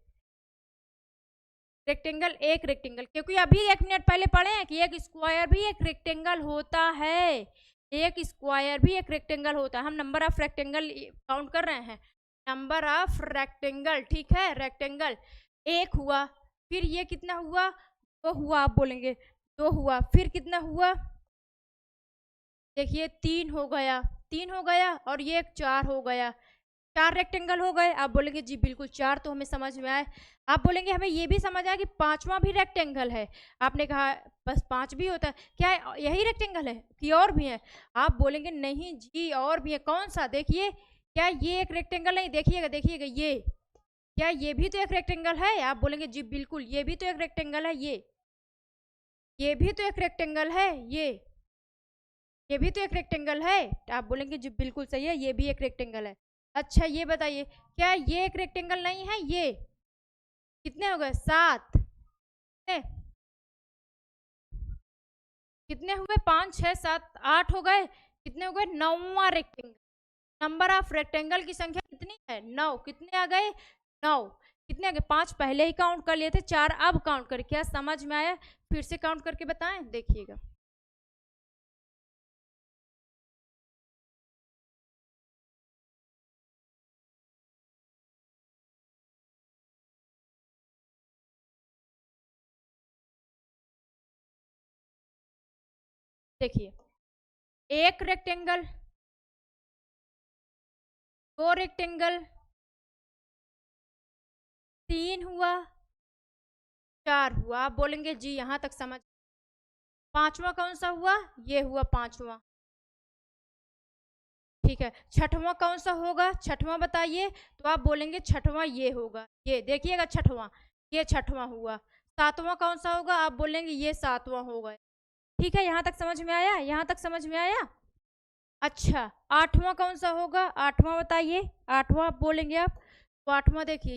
रेक्टेंगल, एक रेक्टेंगल, क्योंकि अभी 1 मिनट पहले पढ़े हैं कि एक स्क्वायर भी एक रेक्टेंगल होता है, एक स्क्वायर भी एक रेक्टेंगल होता है। हम नंबर ऑफ रेक्टेंगल काउंट कर रहे हैं, नंबर ऑफ रेक्टेंगल। ठीक है, रेक्टेंगल एक हुआ, फिर ये कितना हुआ, दो हुआ, आप बोलेंगे दो हुआ, फिर कितना हुआ, देखिए तीन हो गया, तीन हो गया, और ये एक चार हो गया, चार रेक्टेंगल हो गए। आप बोलेंगे जी बिल्कुल, चार तो हमें समझ में आए। आप बोलेंगे हमें ये भी समझ आया कि पांचवा भी रेक्टेंगल है। आपने कहा बस पांच भी होता है क्या, यही रेक्टेंगल है कि और भी है? आप बोलेंगे नहीं जी और भी है। कौन सा? देखिए, क्या ये एक रेक्टेंगल नहीं? देखिएगा देखिएगा, ये क्या ये भी तो एक रेक्टेंगल है? आप बोलेंगे जी बिल्कुल, ये भी तो एक रेक्टेंगल है, ये भी तो एक रेक्टेंगल है, ये भी तो एक रेक्टेंगल है। आप बोलेंगे जी बिल्कुल सही है, ये भी एक रेक्टेंगल है। अच्छा ये बताइए, क्या ये एक रेक्टेंगल नहीं है? ये कितने हो गए? 7। कितने कितने हुए? 5 6 7 8 हो गए। कितने हो गए? 9वां रेक्टेंगल। नंबर ऑफ रेक्टेंगल की संख्या कितनी है? 9। कितने आ गए? 9। कितने आ गए? 5 पहले ही काउंट कर लिए थे, 4 अब काउंट कर। क्या समझ में आया? फिर से काउंट करके बताएं, देखिएगा। देखिए, एक रेक्टेंगल, दो रेक्टेंगल, 3 हुआ, 4 हुआ। आप बोलेंगे जी यहां तक समझ। पांचवा कौन सा हुआ? ये हुआ पांचवा। ठीक है, छठवां कौन सा होगा? छठवां बताइए। तो आप बोलेंगे छठवां ये होगा, ये देखिएगा छठवां, ये छठवां हुआ। सातवां कौन सा होगा? आप बोलेंगे ये सातवां होगा। ठीक है, यहाँ तक समझ में आया? यहाँ तक समझ में आया? अच्छा, आठवां कौन सा होगा? आठवां बताइए, आठवां बोलेंगे आप। तो आठवां देखिए,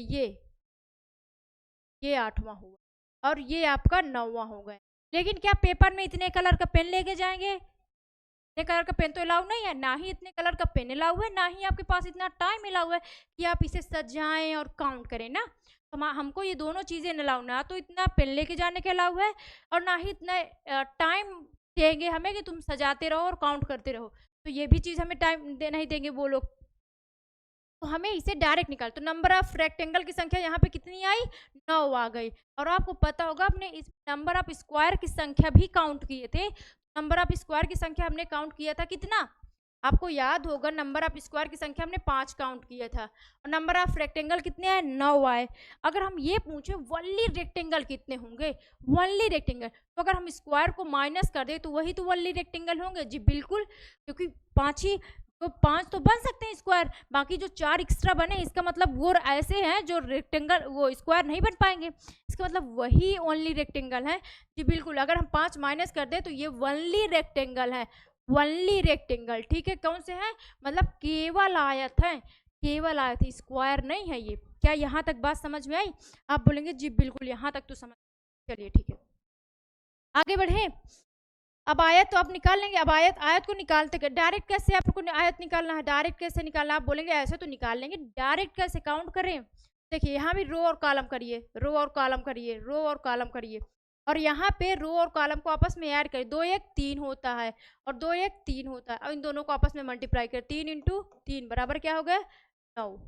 ये आठवां हुआ, और ये आपका 9वां हो गया। लेकिन क्या पेपर में इतने कलर का पेन लेके जाएंगे? इतने कलर का पेन तो अलाउ नहीं है, ना ही इतने कलर का पेन अलाउ है, ना ही आपके पास इतना टाइम अलाउ है कि आप इसे सजाएं और काउंट करें ना। तो हमको ये दोनों चीज़ें अलाउ, ना तो इतना पेन लेके जाने के अलाउ है, और ना ही इतना टाइम देंगे हमें कि तुम सजाते रहो और काउंट करते रहो। तो ये भी चीज़ हमें टाइम नहीं देंगे वो लोग। तो हमें इसे डायरेक्ट निकाल, तो नंबर ऑफ रेक्टेंगल की संख्या यहाँ पे कितनी आई? 9 आ गई। और आपको पता होगा अपने इस नंबर ऑफ स्क्वायर की संख्या भी काउंट किए थे। नंबर ऑफ स्क्वायर की संख्या हमने काउंट किया था कितना? आपको याद होगा, नंबर ऑफ स्क्वायर की संख्या हमने 5 काउंट किया था, और नंबर ऑफ रेक्टेंगल कितने आए? 9 आए। अगर हम ये पूछे वनली रेक्टेंगल कितने होंगे, वनली रेक्टेंगल, तो अगर हम स्क्वायर को माइनस कर दे तो वही तो वनली रेक्टेंगल होंगे। जी बिल्कुल, क्योंकि 5 ही, तो 5 तो बन सकते हैं स्क्वायर, बाकी जो 4 एक्स्ट्रा बने इसका मतलब वो ऐसे हैं जो रेक्टेंगल, वो स्क्वायर नहीं बन पाएंगे, इसका मतलब वही ओनली रेक्टेंगल है। जी बिल्कुल, अगर हम 5 माइनस कर दे तो ये वनली रेक्टेंगल है, वनली रेक्टेंगल। ठीक है, कौन से हैं? मतलब केवल आयत है, केवल आयत, स्क्वायर नहीं है ये। क्या यहाँ तक बात समझ में आई? आप बोलेंगे जी बिल्कुल, यहाँ तक तो समझ। चलिए ठीक है, आगे बढ़े। अब आयत तो आप निकाल लेंगे। अब आयत को निकालते डायरेक्ट कैसे आपको आयत निकालना है? डायरेक्ट कैसे निकालना? आप बोलेंगे ऐसे तो निकाल लेंगे, डायरेक्ट कैसे काउंट करें? देखिए यहाँ भी रो और कॉलम करिए, रो और कॉलम करिए, रो और कॉलम करिए, और यहाँ पे रो और कॉलम को आपस में ऐड करिए। 2 1 3 होता है, और 2 1 3 होता है, और इन दोनों को आपस में मल्टीप्लाई करें। 3 × 3 बराबर क्या हो गया? 9।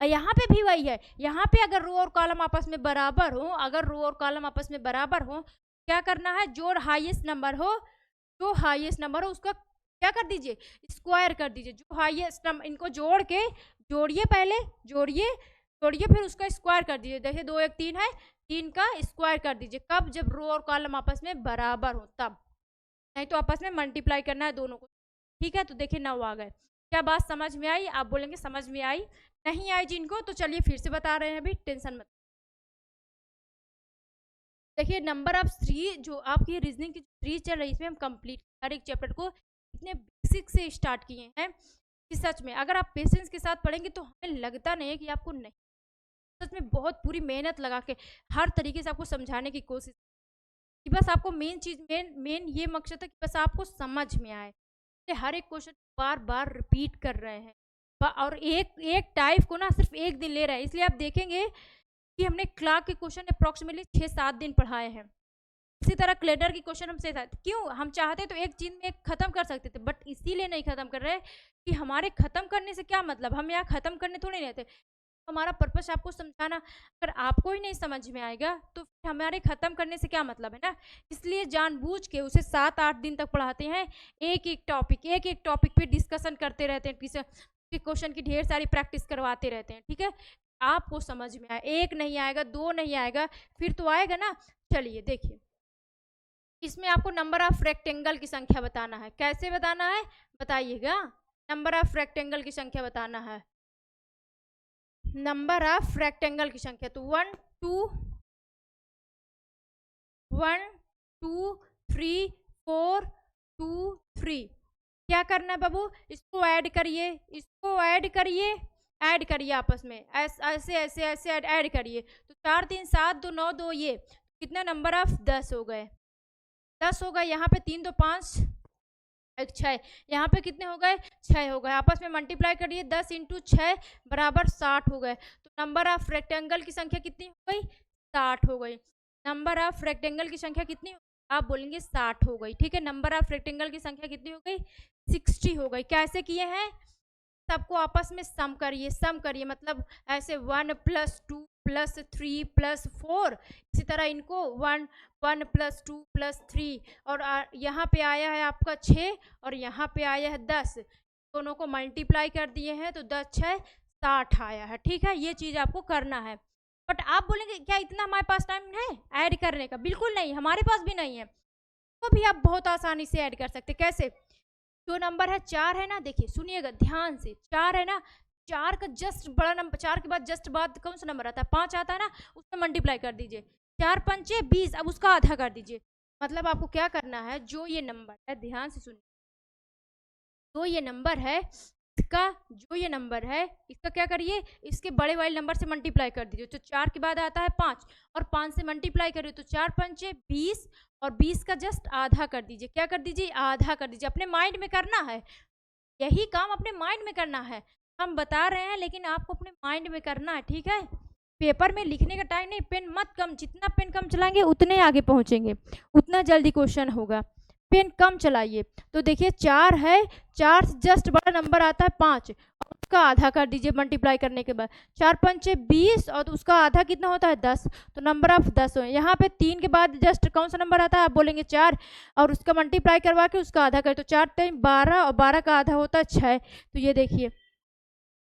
यहाँ पे भी वही है, यहाँ पे अगर रो और कॉलम आपस में बराबर हो, अगर रो और कॉलम आपस में बराबर हो, क्या करना है? जो हाईएस्ट नंबर हो, जो हाईएस्ट नंबर हो उसका क्या कर दीजिए? स्क्वायर कर दीजिए। जो हाईएस्ट नंबर, इनको जोड़ के जोड़िए, पहले जोड़िए, जोड़िए फिर उसका स्क्वायर कर दीजिए। देखिए 2 1 3 है, 3 का स्क्वायर कर दीजिए। कब? जब रो और कॉलम आपस में बराबर हो तब। नहीं तो आपस में मल्टीप्लाई करना है दोनों को। ठीक है, तो देखिए 9 आ गए। क्या बात समझ में आई? आप बोलेंगे समझ में आई। नहीं आई जिनको, तो चलिए फिर से बता रहे हैं, अभी टेंशन मत। देखिए नंबर ऑफ 3 जो आपकी रीजनिंग की 3 चल रही है, इसमें हम कंप्लीट हर एक चैप्टर को इतने बेसिक से स्टार्ट किए हैं कि सच में अगर आप पेशेंस के साथ पढ़ेंगे तो हमें लगता नहीं है कि आपको नहीं, सच में बहुत पूरी मेहनत लगा के हर तरीके से आपको समझाने की कोशिश कि बस आपको मेन चीज़ मेन ये मकसद है कि बस आपको समझ में आए। हर एक क्वेश्चन बार बार रिपीट कर रहे हैं और एक टाइप को ना सिर्फ एक दिन ले रहे हैं, इसलिए आप देखेंगे कि हमने क्लार्क के क्वेश्चन अप्रॉक्सीमेटली 6-7 दिन पढ़ाए हैं। इसी तरह क्लेडर की क्वेश्चन हमसे क्यों, हम चाहते तो एक चीज में खत्म कर सकते थे, बट इसीलिए नहीं खत्म कर रहे कि हमारे खत्म करने से क्या मतलब, हम यहाँ खत्म करने थोड़ी नहीं थे, हमारा पर्पस आपको समझाना। अगर आपको ही नहीं समझ में आएगा तो फिर हमारे खत्म करने से क्या मतलब है ना। इसलिए जानबूझ के उसे 7-8 दिन तक पढ़ाते हैं, एक एक टॉपिक पे डिस्कशन करते रहते हैं, क्वेश्चन की ढेर सारी प्रैक्टिस करवाते रहते हैं। ठीक है, आपको समझ में आए, एक नहीं आएगा, 2 नहीं आएगा, फिर तो आएगा ना। चलिए देखिए, इसमें आपको नंबर ऑफ रेक्टेंगल की संख्या बताना है। कैसे बताना है बताइएगा? नंबर ऑफ रेक्टेंगल की संख्या बताना है, नंबर ऑफ रेक्टेंगल की संख्या। तो 1 2 3 4 2 3। क्या करना है बाबू? इसको ऐड करिए, इसको ऐड करिए, ऐड करिए आपस में, ऐसे ऐसे ऐसे ऐड करिए। तो 4 3 7 2 9 2, ये कितने नंबर ऑफ 10 हो गए, 10 हो गए। यहाँ पे 3 2 5 1 6, यहाँ पे कितने हो गए? 6 हो गए। आपस में मल्टीप्लाई करिए, 10 × 6 बराबर 60 हो गए। तो नंबर ऑफ रेक्टेंगल की संख्या कितनी हो गई? 60 हो गई। नंबर ऑफ रेक्टेंगल की संख्या कितनी, आप बोलेंगे 60 हो गई। ठीक है, नंबर ऑफ रेक्टेंगल की संख्या कितनी हो गई? 60 हो गई। कैसे किए हैं? सबको आपस में सम करिए, मतलब ऐसे 1 + 2 + 3 + 4, इसी तरह इनको 1 1 + 2 + 3, और यहाँ पे आया है आपका 6 और यहाँ पे आया है 10, दोनों को मल्टीप्लाई कर दिए हैं तो 10 6 60 आया है। ठीक है, ये चीज़ आपको करना है। बट आप बोलेंगे क्या इतना हमारे पास टाइम है ऐड करने का? बिल्कुल नहीं, हमारे पास भी नहीं है। तो भी आप बहुत आसानी से ऐड कर सकते। कैसे? जो नंबर है 4 है ना, देखिए सुनिएगा ध्यान से, 4 है ना, 4 का जस्ट बड़ा नंबर, 4 के बाद जस्ट बाद कौन सा नंबर आता है? 5 आता है ना, उसमें मल्टीप्लाई कर दीजिए। 4 × 5 = 20, अब उसका आधा कर दीजिए। मतलब आपको क्या करना है, जो ये नंबर है, ध्यान से सुनिए, जो ये नंबर है इसका, जो ये नंबर है इसका क्या करिए, इसके बड़े वाले नंबर से मल्टीप्लाई कर दीजिए। तो 4 के बाद आता है 5 और 5 से मल्टीप्लाई करिए, तो 4 × 5 = 20 और 20 का जस्ट आधा कर दीजिए। क्या कर दीजिए? आधा कर दीजिए। अपने माइंड में करना है, यही काम अपने माइंड में करना है। हम बता रहे हैं लेकिन आपको अपने माइंड में करना है। ठीक है, पेपर में लिखने का टाइम नहीं, पेन मत कम, जितना पेन कम चलाएंगे उतने आगे पहुंचेंगे, उतना जल्दी क्वेश्चन होगा। पेन कम चलाइए। तो देखिए 4 है, 4 से जस्ट बड़ा नंबर आता है 5, उसका आधा कर दीजिए मल्टीप्लाई करने के बाद। 4 × 5 = 20 और उसका आधा कितना होता है? 10। तो नंबर ऑफ 10 हो। यहाँ पे 3 के बाद जस्ट कौन सा नंबर आता है? आप बोलेंगे 4, और उसका मल्टीप्लाई करवा के उसका आधा करें, तो 4 × 3 = 12 और 12 का आधा होता है 6। तो ये देखिए,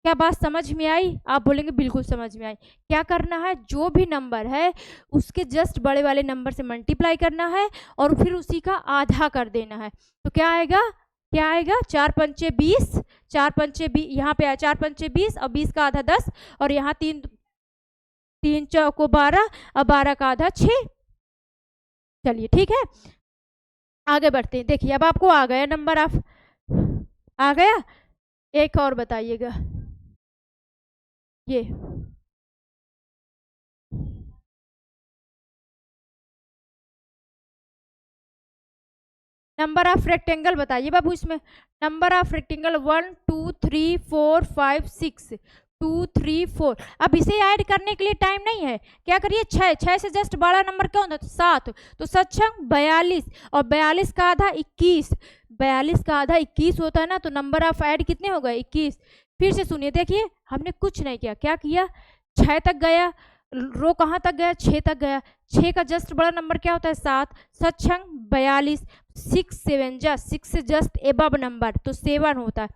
क्या बात समझ में आई? आप बोलेंगे बिल्कुल समझ में आई। क्या करना है, जो भी नंबर है उसके जस्ट बड़े वाले नंबर से मल्टीप्लाई करना है और फिर उसी का आधा कर देना है। तो क्या आएगा? क्या आएगा? 4 × 5 = 20, 4 × 5 = 20, यहाँ पे आया 4 × 5 = 20 और 20 का आधा 10, और यहाँ 3 × 4 = 12 और 12 का आधा 6। चलिए ठीक है, आगे बढ़ते हैं। देखिए अब आपको आ गया नंबर ऑफ, आ गया। एक और बताइएगा, ये नंबर ऑफ रेक्टेंगल बताइए बाबू। इसमें नंबर ऑफ रेक्टेंगल 1 2 3 4 5 6 2 3 4। अब इसे ऐड करने के लिए टाइम नहीं है, क्या करिए, 6 से जस्ट बड़ा नंबर क्या होता है? 7। तो 7 × 42 और 42 का आधा 21, 42 का आधा 21 होता है ना, तो नंबर ऑफ ऐड कितने हो गए? 21। फिर से सुनिए, देखिए हमने कुछ नहीं किया, क्या किया? 6 तक गया, रो कहाँ तक गया? 6 तक गया। 6 का जस्ट बड़ा नंबर क्या होता है? 7। 7 × 42, 6 7 = 6 से जस्ट एबव नंबर तो 7 होता है।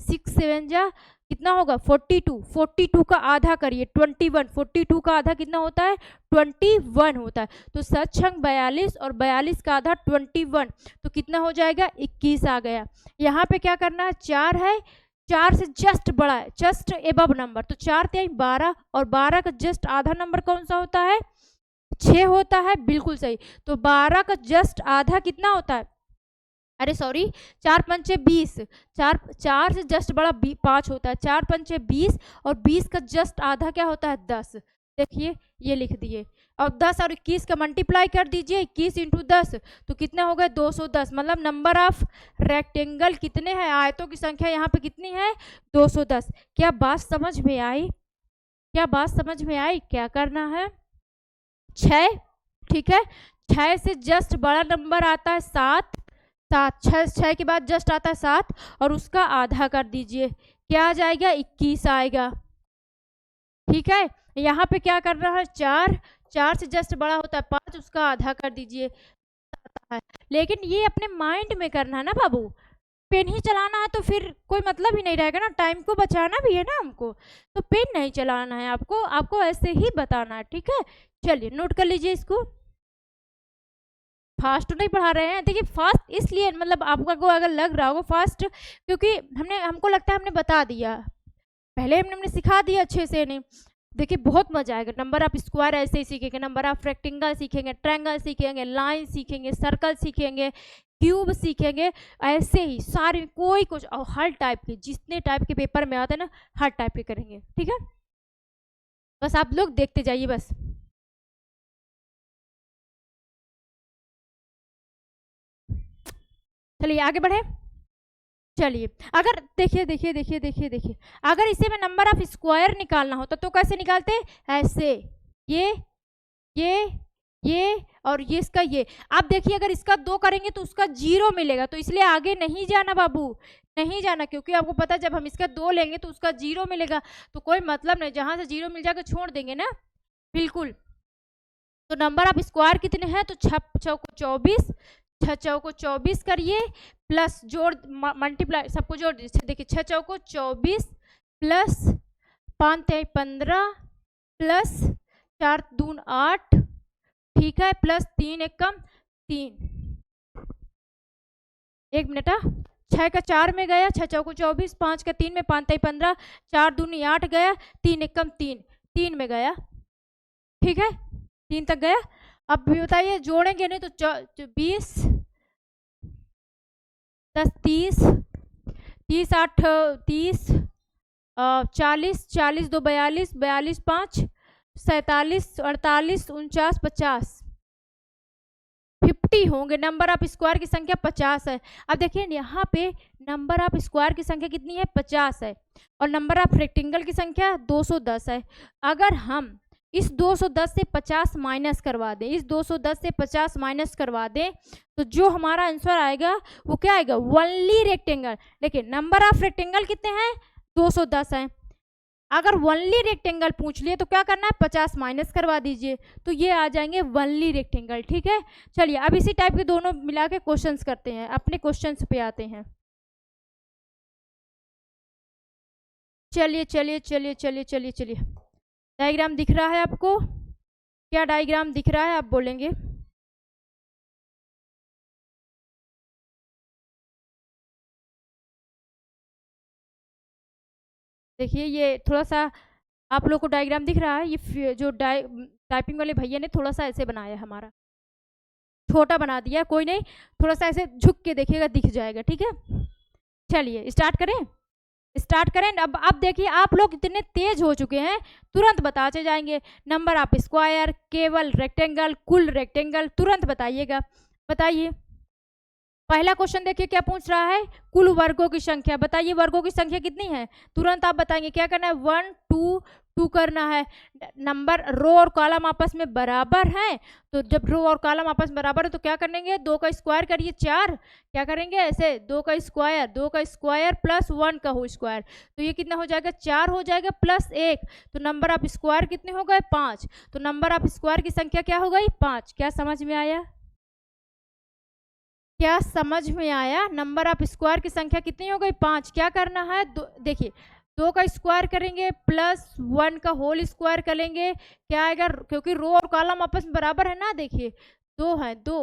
6 7 जा कितना होगा 42, 42 का आधा करिए 21, 42 का आधा कितना होता है 21 होता है। तो सक्षम 42 और 42 का आधा 21, तो कितना हो जाएगा 21 आ गया। यहाँ पे क्या करना है 4 है, 4 से जस्ट बड़ा है, जस्ट एबव नंबर, तो 4 3 12 और 12 का जस्ट आधा नंबर कौन सा होता है 6 होता है, बिल्कुल सही। तो 12 का जस्ट आधा कितना होता है, अरे सॉरी 4 5 20, 4 से जस्ट बड़ा 5 होता है, 4 5 20 और 20 का जस्ट आधा क्या होता है 10। देखिए ये लिख दिए, और 10 और 21 का मल्टीप्लाई कर दीजिए, 21 इंटू 10 तो कितना हो गया 210। मतलब नंबर ऑफ रेक्टेंगल कितने हैं, आयतों की संख्या यहाँ पे कितनी है 210। क्या बात समझ में आई, क्या बात समझ में आई? क्या करना है 6, ठीक है, 6 से जस्ट बड़ा नंबर आता है 7, 6 के बाद जस्ट आता है 7 और उसका आधा कर दीजिए, क्या आ जाएगा 21 आएगा। ठीक है, यहाँ पे क्या करना है 4 से जस्ट बड़ा होता है 5, उसका आधा कर दीजिए। लेकिन ये अपने माइंड में करना है ना बाबू, पेन ही चलाना है तो फिर कोई मतलब ही नहीं रहेगा ना, टाइम को बचाना भी है ना हमको, तो पेन नहीं चलाना है आपको, आपको ऐसे ही बताना है। ठीक है, चलिए नोट कर लीजिए इसको। फास्ट तो नहीं पढ़ा रहे हैं, देखिए फास्ट इसलिए मतलब आपको अगर लग रहा होगा फास्ट, क्योंकि हमको लगता है हमने बता दिया, पहले हमने सिखा दिया अच्छे से नहीं। देखिए बहुत मजा आएगा, नंबर ऑफ स्क्वायर ऐसे ही सीखेंगे, नंबर ऑफ रेक्टेंगल सीखेंगे, ट्रायंगल सीखेंगे, लाइन सीखेंगे, सर्कल सीखेंगे, क्यूब सीखेंगे, ऐसे ही सारे कोई कुछ और हर टाइप के, जितने टाइप के पेपर में आते हैं ना हर टाइप के करेंगे। ठीक है, बस आप लोग देखते जाइए बस। चलिए आगे बढ़े। चलिए अगर देखिए देखिए देखिए देखिए देखिए, अगर इसे में नंबर ऑफ स्क्वायर निकालना होता तो कैसे निकालते, ऐसे, ये और ये इसका ये। अब देखिए अगर इसका 2 करेंगे तो उसका 0 मिलेगा, तो इसलिए आगे नहीं जाना बाबू, नहीं जाना, क्योंकि आपको पता है जब हम इसका 2 लेंगे तो उसका 0 मिलेगा, तो कोई मतलब नहीं, जहां से 0 मिल जाएगा छोड़ देंगे ना, बिल्कुल। तो नंबर ऑफ स्क्वायर कितने हैं, तो 6 चौको 24, 6 चौको 24 करिए, प्लस जोड़ मल्टीप्लाई सबको जोड़ दीजिए। देखिए 6 चौको 24 प्लस 5 3 15 प्लस 4 दून 8, ठीक है, प्लस 3 1 कम 3, 1 मिनट, 6 का 4 में गया, 6 चौको 24, 5 का 3 में, 5 3 15, 4 दूनी 8 गया, 3 1 कम 3, 3 में गया, ठीक है 3 तक गया। अब बताइए जोड़ेंगे नहीं तो 20 10 30, 30 8 30, 40, 40 2 42, 42 5 47, 48 49 50, 50 होंगे। नंबर ऑफ स्क्वायर की संख्या 50 है। अब देखिए यहाँ पे नंबर ऑफ स्क्वायर की संख्या कितनी है 50 है, और नंबर ऑफ रेक्टेंगल की संख्या 210 है। अगर हम इस 210 से 50 माइनस करवा दें, इस 210 से 50 माइनस करवा दें, तो जो हमारा आंसर आएगा वो क्या आएगा, ओनली रेक्टेंगल। देखिए नंबर ऑफ रेक्टेंगल कितने हैं 210 हैं, अगर ओनली रेक्टेंगल पूछ लिए तो क्या करना है 50 माइनस करवा दीजिए, तो ये आ जाएंगे ओनली रेक्टेंगल। ठीक है, चलिए अब इसी टाइप के दोनों मिला के क्वेश्चंस करते हैं, अपने क्वेश्चंस पे आते हैं। चलिए चलिए चलिए चलिए चलिए चलिए, डायग्राम दिख रहा है आपको, क्या डायग्राम दिख रहा है आप बोलेंगे। देखिए ये थोड़ा सा आप लोग को डायग्राम दिख रहा है, ये जो टाइपिंग वाले भैया ने थोड़ा सा ऐसे बनाया, हमारा छोटा बना दिया, कोई नहीं, थोड़ा सा ऐसे झुक के देखिएगा दिख जाएगा। ठीक है, चलिए स्टार्ट करें, स्टार्ट करें। अब देखिए आप लोग इतने तेज हो चुके हैं, तुरंत बताते जाएंगे, नंबर ऑफ स्क्वायर, केवल रेक्टेंगल, कुल रेक्टेंगल, तुरंत बताइएगा। बताइए पहला क्वेश्चन देखिए क्या पूछ रहा है, कुल वर्गों की संख्या, बताइए वर्गों की संख्या कितनी है, तुरंत आप बताएंगे। क्या करना है 1 2 2 करना है। नंबर रो और कॉलम आपस में बराबर हैं, तो जब रो और कॉलम आपस में बराबर है तो क्या करेंगे 2 का स्क्वायर करिए 4, क्या करेंगे ऐसे 2 का स्क्वायर प्लस 1 का होल स्क्वायर, तो ये कितना हो जाएगा 4 हो जाएगा प्लस 1, तो नंबर ऑफ स्क्वायर कितने हो गए 5, तो नंबर ऑफ स्क्वायर की संख्या क्या हो गई 5। क्या समझ में आया, क्या समझ में आया? नंबर ऑफ स्क्वायर की संख्या कितनी हो गई? 5। क्या करना है? देखिए 2 का स्क्वायर करेंगे प्लस 1 का होल स्क्वायर करेंगे, क्या आएगा? क्योंकि रो और कॉलम आपस में बराबर है ना, देखिए 2 है, 2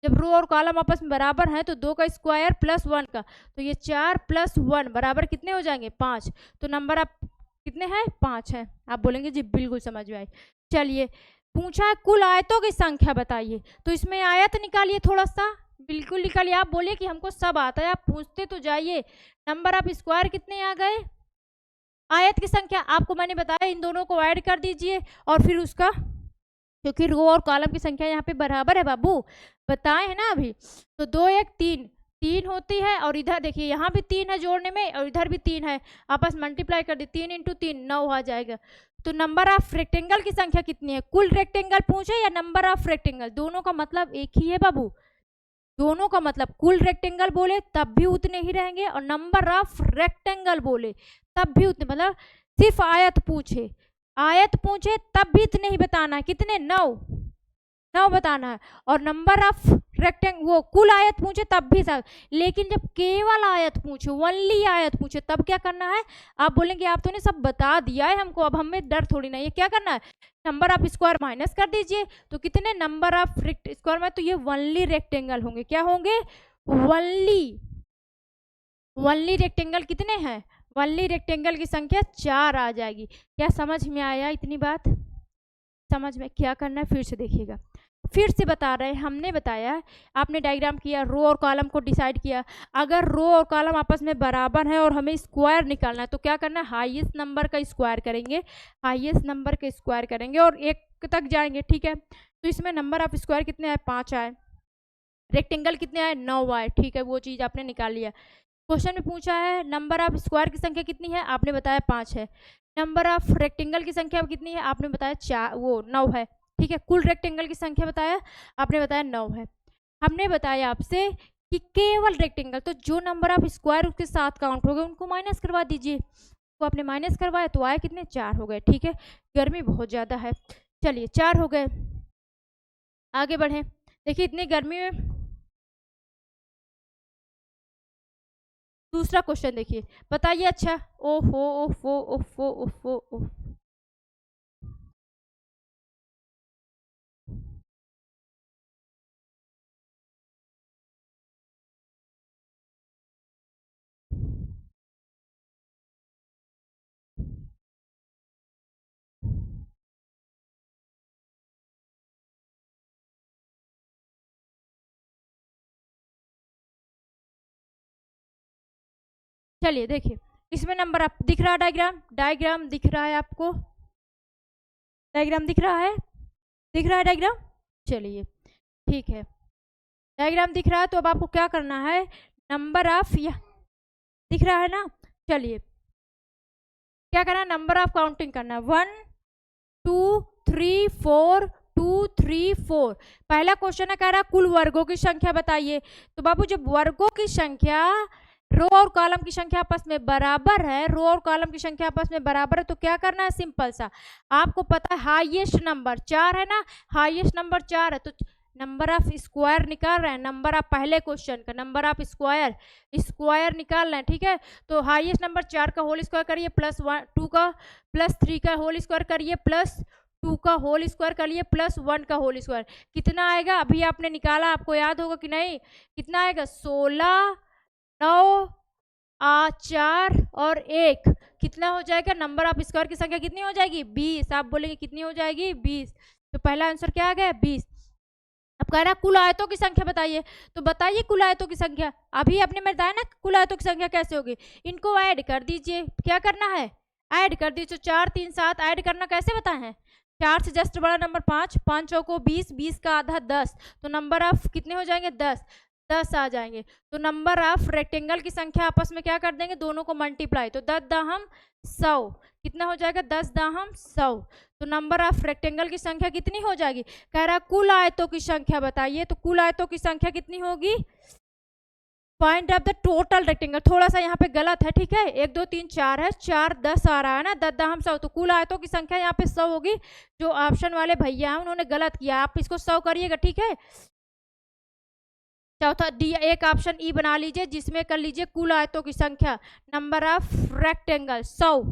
जब रो और कॉलम आपस में बराबर हैं तो 2 का स्क्वायर प्लस 1 का, तो ये 4 प्लस 1 बराबर कितने हो जाएंगे? 5। तो नंबर आप कितने हैं? 5 है। आप बोलेंगे जी बिल्कुल समझ में आई। चलिए पूछा है कुल आयतों की संख्या बताइए, तो इसमें आयत निकालिए थोड़ा सा, बिल्कुल निकालिए। आप बोलिए कि हमको सब आता है, आप पूछते तो जाइए। नंबर ऑफ स्क्वायर कितने आ गए? आयत की संख्या आपको मैंने बताया, इन दोनों को ऐड कर दीजिए और फिर उसका, क्योंकि रो और कॉलम की संख्या यहाँ पे बराबर है बाबू, बताए है ना अभी। तो 2 1 3 3 होती है, और इधर देखिए यहाँ भी 3 है जोड़ने में और इधर भी 3 है, आपस मल्टीप्लाई कर दी, 3 × 3 9 आ जाएगा। तो नंबर ऑफ रेक्टेंगल की संख्या कितनी है? कुल रेक्टेंगल पूछे या नंबर ऑफ रेक्टेंगल? दोनों का मतलब एक ही है बाबू, दोनों का मतलब कुल रेक्टेंगल बोले तब भी उतने ही रहेंगे, और नंबर ऑफ रेक्टेंगल बोले तब भी उतने, मतलब सिर्फ आयत पूछे, आयत पूछे तब भी इतने ही बताना है। कितने? 9 बताना है। और नंबर ऑफ रेक्टेंगल, वो कुल आयत पूछे तब भी सब। लेकिन जब केवल आयत पूछे, ओनली आयत पूछे, तब क्या करना है? आप बोलेंगे आप तो ने सब बता दिया है हमको, अब हमें डर थोड़ी नहीं है। क्या करना है? नंबर ऑफ स्क्वायर माइनस कर दीजिए, तो कितने नंबर ऑफ स्क्वायर में, तो ये ओनली रेक्टेंगल होंगे। क्या होंगे? ओनली रेक्टेंगल कितने हैं? ओनली रेक्टेंगल की संख्या 4 आ जाएगी। क्या समझ में आया इतनी बात? समझ में? क्या करना है फिर से देखिएगा, फिर से बता रहे हैं। हमने बताया, आपने डायग्राम किया, रो और कॉलम को डिसाइड किया। अगर रो और कॉलम आपस में बराबर है और हमें स्क्वायर निकालना है, तो क्या करना है? हाईएस्ट नंबर का स्क्वायर करेंगे, हाईएस्ट नंबर का स्क्वायर करेंगे और 1 तक जाएंगे, ठीक है। तो इसमें नंबर ऑफ स्क्वायर कितने आए? 5 आए। रेक्टेंगल कितने आए? 9 आए, ठीक है, वो चीज़ आपने निकाल लिया। क्वेश्चन में पूछा है नंबर ऑफ स्क्वायर की संख्या कितनी है? आपने बताया 5 है। नंबर ऑफ रेक्टेंगल की संख्या कितनी है? आपने बताया 4, वो 9 है, ठीक है। कुल रेक्टेंगल की संख्या बताया, आपने बताया 9 है। हमने बताया आपसे कि केवल रेक्टेंगल, तो जो नंबर ऑफ स्क्वायर उसके साथ काउंट हो गए उनको माइनस करवा दीजिए। तो आपने माइनस करवाया तो आए कितने? 4 हो गए, ठीक है। गर्मी बहुत ज़्यादा है, चलिए 4 हो गए, आगे बढ़े। देखिए इतनी गर्मी में दूसरा क्वेश्चन देखिए, बताइए। अच्छा, ओहो ओफो ओफो ओफो ओफ, चलिए देखिए इसमें नंबर आप दिख रहा है, डायग्राम दिख रहा है आपको? डायग्राम दिख रहा है? दिख रहा है डायग्राम? चलिए ठीक है, डायग्राम दिख रहा है। तो अब आपको क्या करना है? नंबर ऑफ, या दिख रहा है ना? चलिए क्या करना है? नंबर ऑफ काउंटिंग करना है, 1 2 3 4 2 3 4। पहला क्वेश्चन है, कह रहा कुल वर्गों की संख्या बताइए। तो बाबू जब वर्गों की संख्या, रो और कॉलम की संख्या आपस में बराबर है, रो और कॉलम की संख्या आपस में बराबर है, तो क्या करना है? सिंपल सा, आपको पता है हाईएस्ट नंबर 4 है ना, हाईएस्ट नंबर 4 है, तो नंबर ऑफ स्क्वायर निकाल रहे हैं। नंबर ऑफ पहले क्वेश्चन का नंबर ऑफ स्क्वायर निकाल रहे हैं, ठीक है। तो हाईएस्ट नंबर 4 का होल स्क्वायर करिए, प्लस 2 का, प्लस 3 का होल स्क्वायर करिए, प्लस 2 का होल स्क्वायर करिए, प्लस 1 का होल स्क्वायर। कितना आएगा? अभी आपने निकाला, आपको याद होगा कि नहीं? कितना आएगा? 16 9 4 और 1 कितना हो जाएगा? नंबर ऑफ स्क्वायर की संख्या कितनी हो जाएगी? 20। आप बोलेंगे कितनी हो जाएगी? 20। तो पहला आंसर क्या आ गया? 20। अब कह रहा कुल आयतों की संख्या बताइए, तो बताइए कुल आयतों की संख्या। अभी आपने बताया ना कुल आयतों की संख्या कैसे होगी, इनको ऐड कर दीजिए। क्या करना है? ऐड कर दीजिए। 4 3 7 ऐड करना कैसे बताए हैं? 4 से जस्ट बड़ा नंबर 5, 5 चौको 20, 20 का आधा 10, तो नंबर ऑफ कितने हो जाएंगे? 10 आ जाएंगे। तो नंबर ऑफ रेक्टेंगल की संख्या आपस में क्या कर देंगे? दोनों को मल्टीप्लाई, तो 10 दाहम 100 कितना हो जाएगा? 10 दाहम 100। तो नंबर ऑफ रेक्टेंगल की संख्या कितनी हो जाएगी? कह रहा कुल आयतों की संख्या बताइए, तो कुल आयतों की संख्या कितनी होगी? Find out the total rectangle. थोड़ा सा यहाँ पे गलत है, ठीक है, 1 2 3 4 है, 4 10 आ रहा है ना, 10 दाहम 100, तो कुल आयतों की संख्या यहाँ पे 100 होगी। जो ऑप्शन वाले भैया हैं उन्होंने गलत किया, आप इसको 100 करिएगा, ठीक है। चौथा डी, एक ऑप्शन ई बना लीजिए जिसमें कर लीजिए कुल आयतों की संख्या, नंबर ऑफ रेक्टेंगल 100,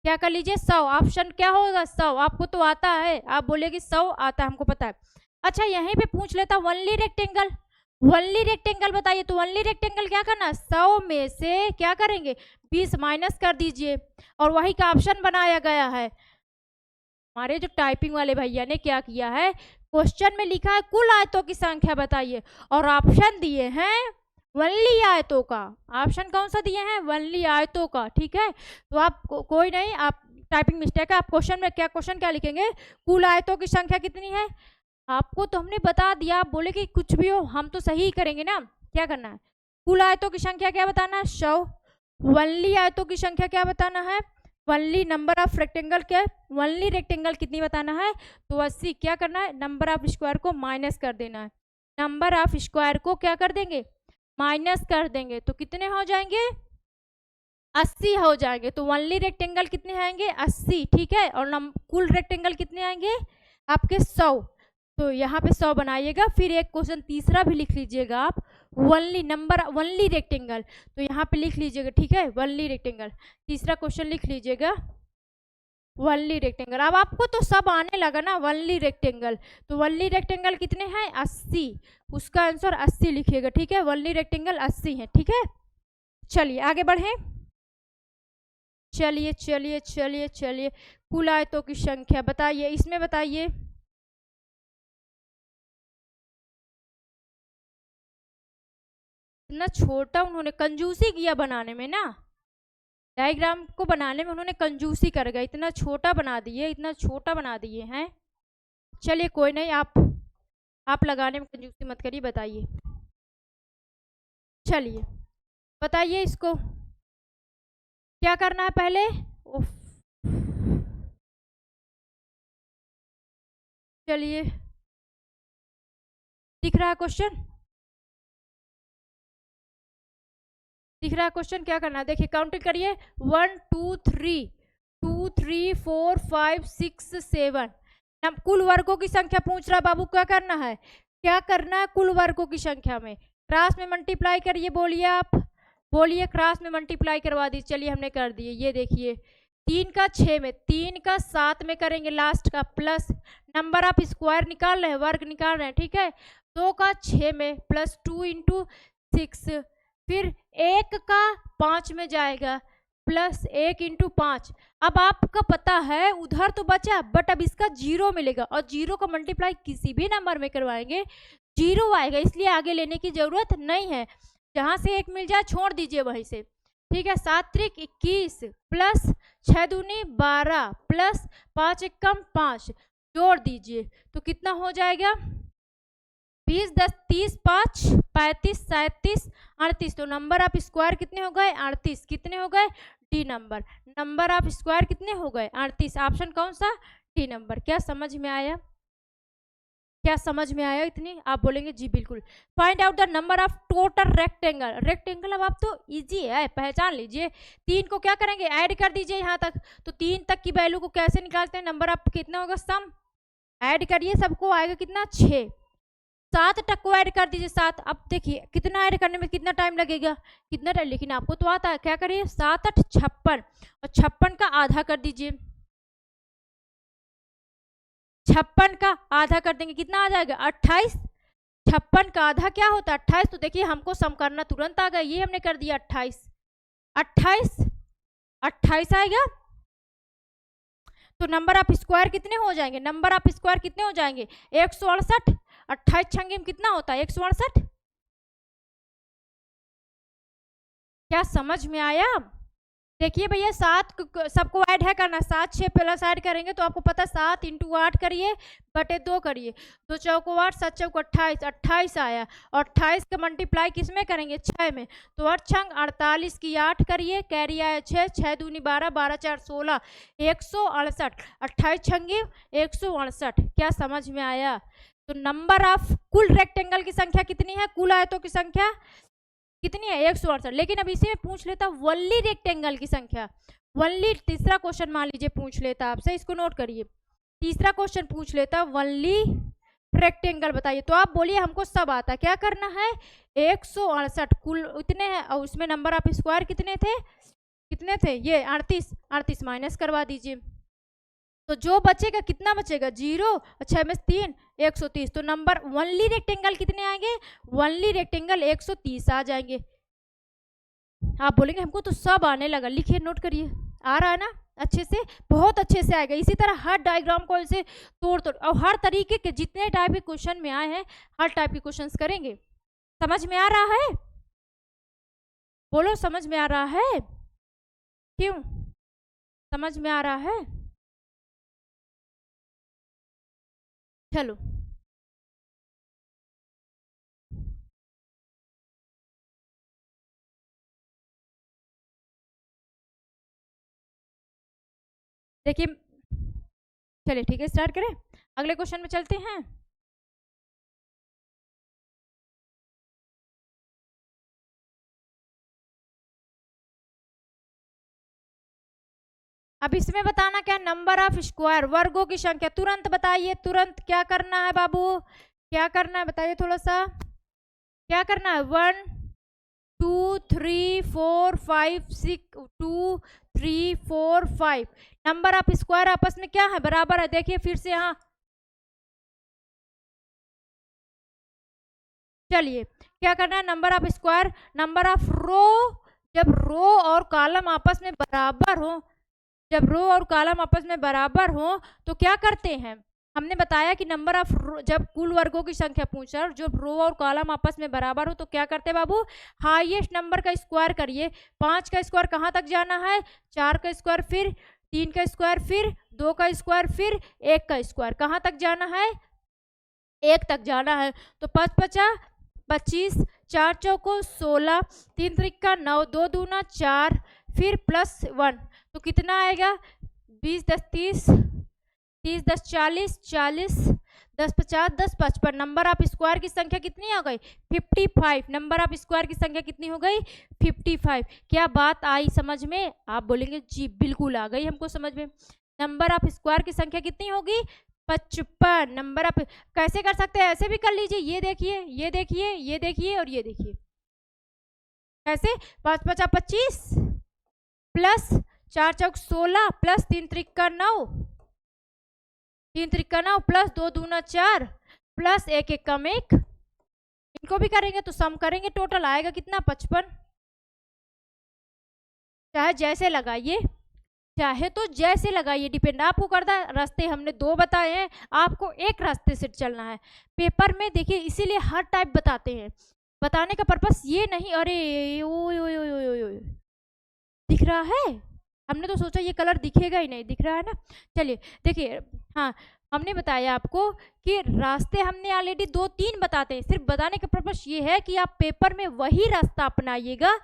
क्या कर लीजिए 100, ऑप्शन क्या होगा 100, आपको तो आता है, आप बोलेगी 100 आता है, हमको पता है। अच्छा यहीं पे पूछ लेता वनली रेक्टेंगल, वनली रेक्टेंगल बताइए, तो वनली रेक्टेंगल क्या करना, 100 में से क्या करेंगे 20 माइनस कर दीजिए, और वही का ऑप्शन बनाया गया है। हमारे जो टाइपिंग वाले भैया ने क्या किया है, क्वेश्चन में लिखा है कुल आयतों की संख्या बताइए, और ऑप्शन दिए हैं वनली आयतों का, ऑप्शन कौन सा दिए हैं, वनली आयतों का, ठीक है। तो आप कोई नहीं, आप टाइपिंग मिस्टेक है, आप क्वेश्चन में क्वेश्चन क्या लिखेंगे, कुल आयतों की संख्या कितनी है, आपको तो हमने बता दिया, आप बोले कि कुछ भी हो हम तो सही ही करेंगे ना, क्या करना है, कुल आयतों की संख्या क्या बताना है 100, वनली आयतों की संख्या क्या बताना है, वनली नंबर ऑफ रेक्टेंगल क्या, वनली रेक्टेंगल कितनी बताना है, तो 80, क्या करना है नंबर ऑफ स्क्वायर को माइनस कर देना है, नंबर ऑफ स्क्वायर को क्या कर देंगे माइनस कर देंगे, तो कितने हो जाएंगे 80 हो जाएंगे, तो वनली रेक्टेंगल कितने आएंगे 80, ठीक है, और कुल रेक्टेंगल कितने आएंगे आपके 100, तो यहाँ पे 100 बनाइएगा। फिर एक क्वेश्चन तीसरा भी लिख लीजिएगा आप, वनली नंबर वनली रेक्टेंगल, तो यहाँ पे लिख लीजिएगा, ठीक है, वनली रेक्टेंगल, तीसरा क्वेश्चन लिख लीजिएगा वनली रेक्टेंगल। अब आपको तो सब आने लगा ना वनली रेक्टेंगल, तो वनली रेक्टेंगल कितने हैं 80, उसका आंसर 80 लिखिएगा, ठीक है, वनली रेक्टेंगल 80 है, ठीक है। चलिए आगे बढ़े, चलिए चलिए चलिए चलिए, कुल आयतों की संख्या बताइए, इसमें बताइए इतना छोटा उन्होंने कंजूसी किया बनाने में ना, डायग्राम को बनाने में उन्होंने कंजूसी कर गए, इतना छोटा बना दिए, इतना छोटा बना दिए हैं। चलिए कोई नहीं, आप लगाने में कंजूसी मत करिए, बताइए, चलिए बताइए इसको क्या करना है पहले, चलिए दिख रहा है क्वेश्चन, दिख रहा है क्वेश्चन, क्या करना है देखिए, काउंटिंग करिए 1 2 3 2 3 4 5 6 7, हम कुल वर्गों की संख्या पूछ रहा है बाबू, क्या करना है, क्या करना है कुल वर्गों की संख्या में क्रॉस में मल्टीप्लाई करिए, बोलिए आप, बोलिए क्रॉस में मल्टीप्लाई करवा दीजिए, चलिए हमने कर दिए, ये देखिए 3 का 6 में, 3 का 7 में करेंगे लास्ट का, प्लस नंबर आप स्क्वायर निकाल रहे हैं, वर्ग निकाल रहे हैं, ठीक है, 2 का 6 में प्लस 2 इंटू 6, फिर 1 का 5 में जाएगा प्लस 1 इंटू 5, अब आपका पता है उधर तो बचा, बट अब इसका 0 मिलेगा, और 0 का मल्टीप्लाई किसी भी नंबर में करवाएंगे 0 आएगा, इसलिए आगे लेने की जरूरत नहीं है, जहां से 1 मिल जाए छोड़ दीजिए वहीं से, ठीक है। 7 त्रिक 21 प्लस 6 दूनी 12 प्लस 5 एकम 5, जोड़ दीजिए तो कितना हो जाएगा 20 10 30 5 35 37 38, तो नंबर ऑफ स्क्वायर कितने हो गए 38, कितने हो गए D number, number of square कितने हो गए 38, ऑप्शन कौन सा डी नंबर। क्या समझ में आया, क्या समझ में आया इतनी, आप बोलेंगे जी बिल्कुल। Find out the number of total rectangle, rectangle अब आप तो इजी है, पहचान लीजिए, 3 को क्या करेंगे ऐड कर दीजिए यहाँ तक, तो 3 तक की वैल्यू को कैसे निकालते हैं, नंबर ऑफ कितना होगा सम, ऐड करिए सबको आएगा कितना 6, 7 तक को ऐड कर दीजिए 7, अब देखिए कितना ऐड करने में कितना टाइम लगेगा, कितना टाइम, लेकिन आपको तो आता है, क्या करिए 7 8 56, और 56 का आधा कर दीजिए, 56 का आधा कर देंगे कितना आ जाएगा 28, 56 का आधा क्या होता है 28, तो देखिए हमको सम करना तुरंत आ गया, ये हमने कर दिया 28 28 28 आएगा, तो नंबर ऑफ स्क्वायर कितने हो जाएंगे, नंबर ऑफ स्क्वायर कितने हो जाएंगे 168, 28 छंगे में कितना होता है 168, क्या समझ में आया। देखिए भैया 7 सबको ऐड है करना, 7 6 प्लस ऐड करेंगे तो आपको पता 7 इंटू 8 करिए बटे 2 करिए, 2 चौको 8 7 चौको 28, 28 आया, और 28 का मल्टीप्लाई किस में करेंगे 6 में, तो 8 छंग 48 की 8 करिए, कैरी आया 6 6 दूनी 12 12 4 16, 168, 28 छंगे 168, क्या समझ में आया। तो नंबर ऑफ कुल रेक्टेंगल की संख्या कितनी है, कुल आयतों की संख्या कितनी है 168, लेकिन अब इसी में पूछ लेता वनली रेक्टेंगल की संख्या, वनली, तीसरा क्वेश्चन मान लीजिए पूछ लेता आपसे, इसको नोट करिए, तीसरा क्वेश्चन पूछ लेता वनली रेक्टेंगल बताइए। तो आप बोलिए हमको सब आता, क्या करना है, 168 कुल इतने हैं और उसमें नंबर ऑफ स्क्वायर कितने थे ये 38, 38 माइनस करवा दीजिए। तो जो बचेगा कितना बचेगा, 0 और 6 में 3, 130। तो नंबर वनली रेक्टेंगल कितने आएंगे, वनली रेक्टेंगल 130 आ जाएंगे। आप बोलेंगे हमको तो सब आने लगा, लिखिए नोट करिए, आ रहा है ना अच्छे से, बहुत अच्छे से आएगा। इसी तरह हर डायग्राम को ऐसे तोड़ और हर तरीके के जितने टाइप के क्वेश्चन में आए हैं हर टाइप के क्वेश्चंस करेंगे। समझ में आ रहा है, बोलो समझ में आ रहा है, क्यों समझ में आ रहा है, चलो देखिए, चलिए ठीक है स्टार्ट करें, अगले क्वेश्चन में चलते हैं। अब इसमें बताना क्या, नंबर ऑफ स्क्वायर, वर्गों की संख्या। तुरंत बताइए, तुरंत क्या करना है बाबू, क्या करना है बताइए थोड़ा सा, क्या करना है, 1 2 3 4 5 6 2 3 4 5 नंबर ऑफ स्क्वायर आपस में क्या है, बराबर है। देखिए फिर से यहाँ, चलिए क्या करना है, number of square, number of row, जब रो और कॉलम आपस में बराबर हो, जब रो और कॉलम आपस में बराबर हो तो क्या करते हैं, हमने बताया कि नंबर ऑफ जब कुल वर्गों की संख्या पूछ रहा है, जब रो और कॉलम आपस में बराबर हो तो क्या करते हैं बाबू, हाईएस्ट नंबर का स्क्वायर करिए। 5 का स्क्वायर कहाँ तक जाना है, 4 का स्क्वायर, फिर 3 का स्क्वायर, फिर 2 का स्क्वायर, फिर 1 का स्क्वायर, कहाँ तक जाना है, 1 तक जाना है। तो 5 50 25, 4 चौको 16, 3 त्रिका 9, 2 दूना 4, फिर +1 तो कितना आएगा, 20 10 30, 30 10 40, 40 10 50 10 55। नंबर ऑफ स्क्वायर की संख्या कितनी हो गई, 55। नंबर ऑफ स्क्वायर की संख्या कितनी हो गई, 55। क्या बात आई समझ में, आप बोलेंगे जी बिल्कुल आ गई हमको समझ में। नंबर ऑफ स्क्वायर की संख्या कितनी होगी, 55। नंबर ऑफ कैसे कर सकते हैं, ऐसे भी कर लीजिए, ये देखिए ये देखिए ये देखिए और ये देखिए, कैसे 5 5 25 प्लस 4 चौक 16 प्लस 3 त्रिका 9, 3 त्रिका 9 प्लस 2 दूना 4 प्लस 1 1 कम 1, इनको भी करेंगे तो सम करेंगे, टोटल आएगा कितना 55। चाहे जैसे लगाइए, चाहे तो जैसे लगाइए, डिपेंड आपको करता है। रास्ते हमने 2 बताए हैं, आपको एक रास्ते से चलना है। पेपर में देखिए इसीलिए हर टाइप बताते हैं, बताने का पर्पस ये नहीं, अरे ओए ओए ओए ओए ओए दिख रहा है, हमने तो सोचा ये कलर दिखेगा ही नहीं, दिख रहा है ना। चलिए देखिए, हाँ हमने बताया आपको कि रास्ते हमने ऑलरेडी 2-3 बताते हैं, सिर्फ बताने का पर्पस ये है कि आप पेपर में वही रास्ता अपनाइएगा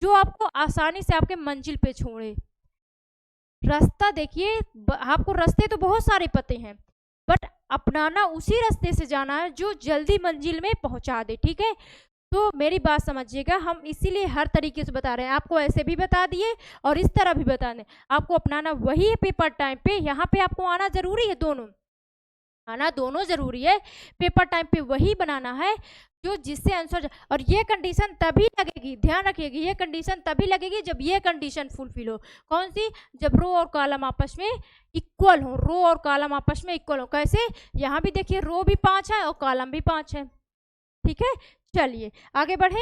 जो आपको आसानी से आपके मंजिल पे छोड़े। रास्ता देखिए, आपको रास्ते तो बहुत सारे पते हैं, बट अपनाना उसी रास्ते से जाना है जो जल्दी मंजिल में पहुंचा दे, ठीक है। तो मेरी बात समझिएगा, हम इसीलिए हर तरीके से बता रहे हैं, आपको ऐसे भी बता दिए और इस तरह भी बता दें, आपको अपनाना वही है पेपर टाइम पे। यहाँ पे आपको आना जरूरी है, दोनों आना दोनों जरूरी है, पेपर टाइम पे वही बनाना है जो जिससे आंसर। और ये कंडीशन तभी लगेगी, ध्यान रखिएगा, ये कंडीशन तभी लगेगी जब ये कंडीशन फुलफिल हो। कौन सी, जब रो और कॉलम आपस में इक्वल हो, रो और कॉलम आपस में इक्वल हो। कैसे, यहाँ भी देखिए रो भी 5 है और कॉलम भी 5 है, ठीक है। चलिए आगे बढ़े,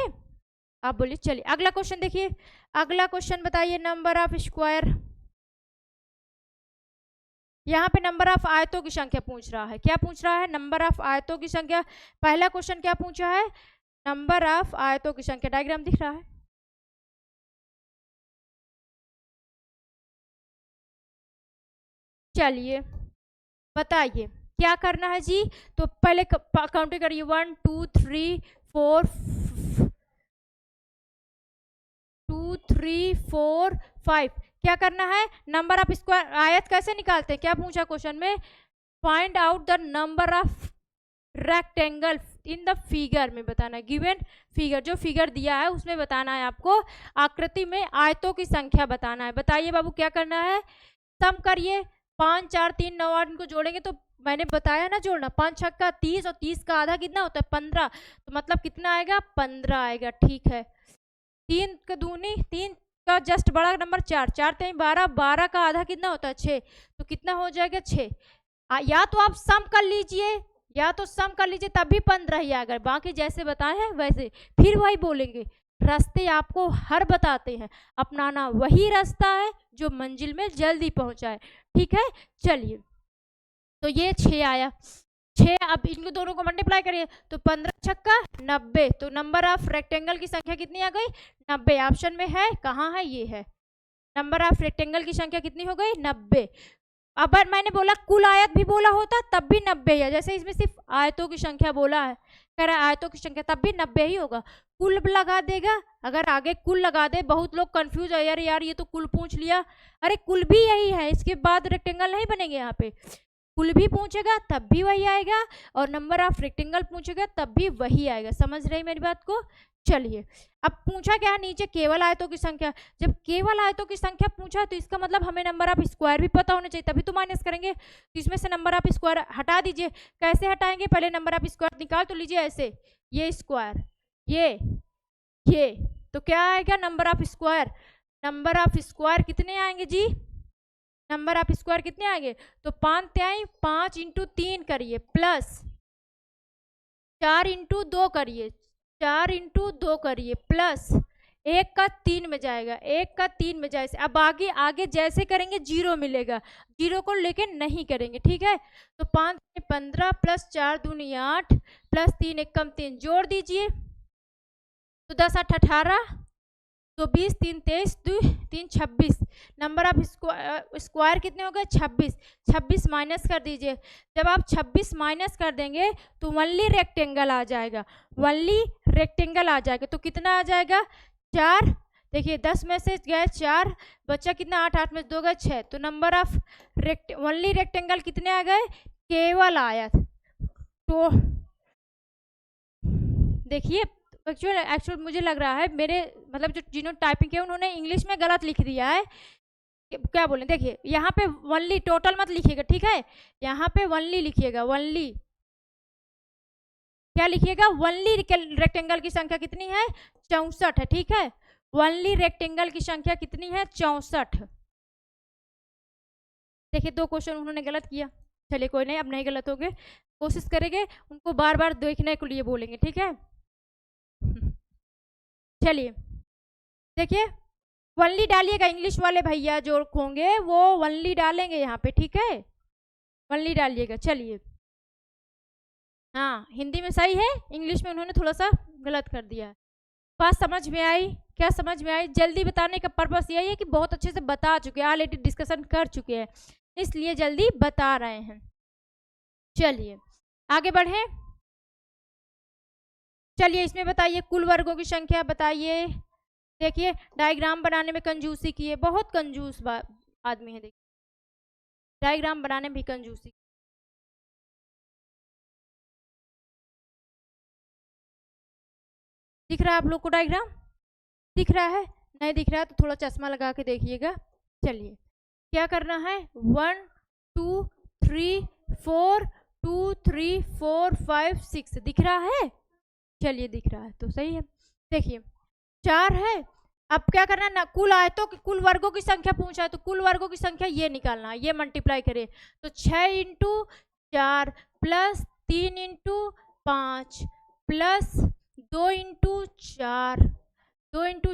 आप बोलिए। चलिए अगला क्वेश्चन देखिए, अगला क्वेश्चन बताइए, नंबर ऑफ स्क्वायर। यहाँ पे नंबर ऑफ आयतों की संख्या पूछ रहा है, क्या पूछ रहा है, नंबर ऑफ आयतों की संख्या। पहला क्वेश्चन क्या पूछा है, नंबर ऑफ आयतों की संख्या। डायग्राम दिख रहा है, चलिए बताइए क्या करना है जी। तो पहले काउंटिंग करिए, 1 2 3 4 2 3 4 5। क्या करना है, नंबर ऑफ स्क्वायर। आयत कैसे निकालते हैं, क्या पूछा क्वेश्चन में, find out the number of rectangle in the figure में बताना है, गिवन फिगर, जो फिगर दिया है उसमें बताना है आपको, आकृति में आयतों की संख्या बताना है। बताइए बाबू क्या करना है, सम करिए, 5 4 3 9 8 इनको जोड़ेंगे तो मैंने बताया ना जोड़ना, 5 छक्का 30 और 30 का आधा कितना होता है 15, तो मतलब कितना आएगा 15 आएगा। ठीक है, 3 का दूनी 3 का जस्ट बड़ा नंबर 4, 4 3 12, 12 का आधा कितना होता है 6, तो कितना हो जाएगा 6। या तो आप सम कर लीजिए, या तो सम कर लीजिए तब भी 15 ही आएगा, बाकी जैसे बताए हैं वैसे। फिर वही बोलेंगे, रास्ते आपको हर बताते हैं, अपनाना वही रास्ता है जो मंजिल में जल्दी पहुंचाए। ठीक है, चलिए तो ये 6 आया, 6। अब इनको दोनों को मल्टीप्लाई करिए तो 15 छक्का 90, तो नंबर ऑफ रेक्टेंगल की संख्या कितनी आ गई 90। ऑप्शन में है, कहाँ है, ये है। नंबर ऑफ रेक्टेंगल की संख्या कितनी हो गई 90। अब मैंने बोला कुल आयत भी बोला होता तब भी 90 है, जैसे इसमें सिर्फ आयतों की संख्या बोला है, कह रहा है आयतों की संख्या, तब भी 90 ही होगा। कुल लगा देगा, अगर आगे कुल लगा दे, बहुत लोग कंफ्यूज है, यार ये तो कुल पूछ लिया, अरे कुल भी यही है, इसके बाद रेक्टेंगल नहीं बनेंगे यहाँ पे। कुल भी पूछेगा तब भी वही आएगा, और नंबर ऑफ रेक्टेंगल पूछेगा तब भी वही आएगा। समझ रही मेरी बात को? चलिए, अब पूछा क्या है नीचे, केवल आयतों की संख्या। जब केवल आयतों की संख्या पूछा तो इसका मतलब हमें नंबर ऑफ स्क्वायर भी पता होना चाहिए, तभी तो माइनस करेंगे। तो इसमें से नंबर ऑफ स्क्वायर हटा दीजिए। कैसे हटाएंगे, पहले नंबर ऑफ स्क्वायर निकाल तो लीजिए, ऐसे ये स्क्वायर, ये तो क्या आएगा number of square. Number of square कितने आएंगे जी, नंबर ऑफ स्क्वायर कितने आएंगे, तो 5 इंटू 3 करिए, प्लस 4 इंटू 2 करिए, 4 इंटू 2 करिए, प्लस 1 का 3 में जाएगा, 1 का 3 में जाए। अब आगे आगे जैसे करेंगे 0 मिलेगा, 0 को लेके नहीं करेंगे। ठीक है, तो 5 15 प्लस 4 दूनी 8 प्लस 3 1 कम 3 जोड़ दीजिए, तो 10 8 18, तो 20 3 23 2 3 26। नंबर ऑफ स्क्वायर कितने हो गए 26। 26 माइनस कर दीजिए, जब आप 26 माइनस कर देंगे तो वनली रेक्टेंगल आ जाएगा, वनली रेक्टेंगल आ जाएगा। तो कितना आ जाएगा 4, देखिए 10 में से गए 4, बच्चा कितना 8 8 में 2 गए 6, तो नंबर ऑफ वनली रेक्टेंगल कितने आ गए, केवल आयत। तो देखिए एक्चुअल मुझे लग रहा है मेरे मतलब जो जिन्होंने टाइपिंग किया उन्होंने इंग्लिश में गलत लिख दिया है। क्या बोले, देखिए यहाँ पे वनली, टोटल मत लिखिएगा, ठीक है, यहाँ पे वनली लिखिएगा, वनली क्या लिखिएगा, वनली रेक्टेंगल की संख्या कितनी है 64 है। ठीक है, वनली रेक्टेंगल की संख्या कितनी है 64। देखिए 2 क्वेश्चन उन्होंने गलत किया, चलिए कोई नहीं, अब नहीं गलत होंगे, कोशिश करेंगे, उनको बार बार देखने के लिए बोलेंगे। ठीक है, चलिए देखिए वनली डालिएगा, इंग्लिश वाले भैया जो होंगे वो वनली डालेंगे यहाँ पे। ठीक है, वनली डालिएगा। चलिए, हाँ हिंदी में सही है, इंग्लिश में उन्होंने थोड़ा सा गलत कर दिया है। बात समझ में आई, क्या समझ में आई? जल्दी बताने का पर्पस यही है कि बहुत अच्छे से बता चुके हैं, ऑलरेडी डिस्कशन कर चुके हैं, इसलिए जल्दी बता रहे हैं। चलिए आगे बढ़े, चलिए इसमें बताइए कुल वर्गों की संख्या बताइए। देखिए डायग्राम बनाने में कंजूसी की है, बहुत कंजूस आदमी है, देखिए डायग्राम बनाने में भी कंजूसी। दिख रहा है आप लोग को डायग्राम? दिख रहा है? नहीं दिख रहा है तो थोड़ा चश्मा लगा के देखिएगा। चलिए क्या करना है, 1 2 3 4 2 3 4 5 6 दिख रहा है? चलिए दिख रहा है तो सही है। देखिए 4 है, अब क्या करना है ना, कुल आयतों की कुल वर्गों की संख्या पूछा है तो कुल वर्गों की संख्या ये निकालना है, ये मल्टीप्लाई करें तो 6 into 4 plus 3 into 5 plus 2 into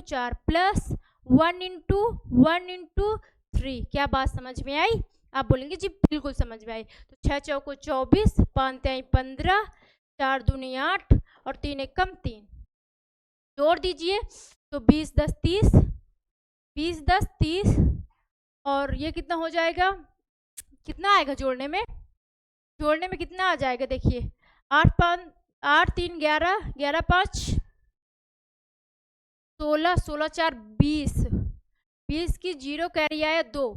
4 plus 1 into 3। क्या बात समझ में आई? आप बोलेंगे जी बिल्कुल समझ में आई। तो 6 चौको 24, 5 3 15, 4 दूनी 8 और 3 1 कम 3 जोड़ दीजिए तो 20 10 30, 20 10 30 और ये कितना हो जाएगा, कितना आएगा जोड़ने में कितना आ जाएगा, देखिए 8 3 11, 11 5 16, 16 4 20, 20 की 0 कैरी आया 2,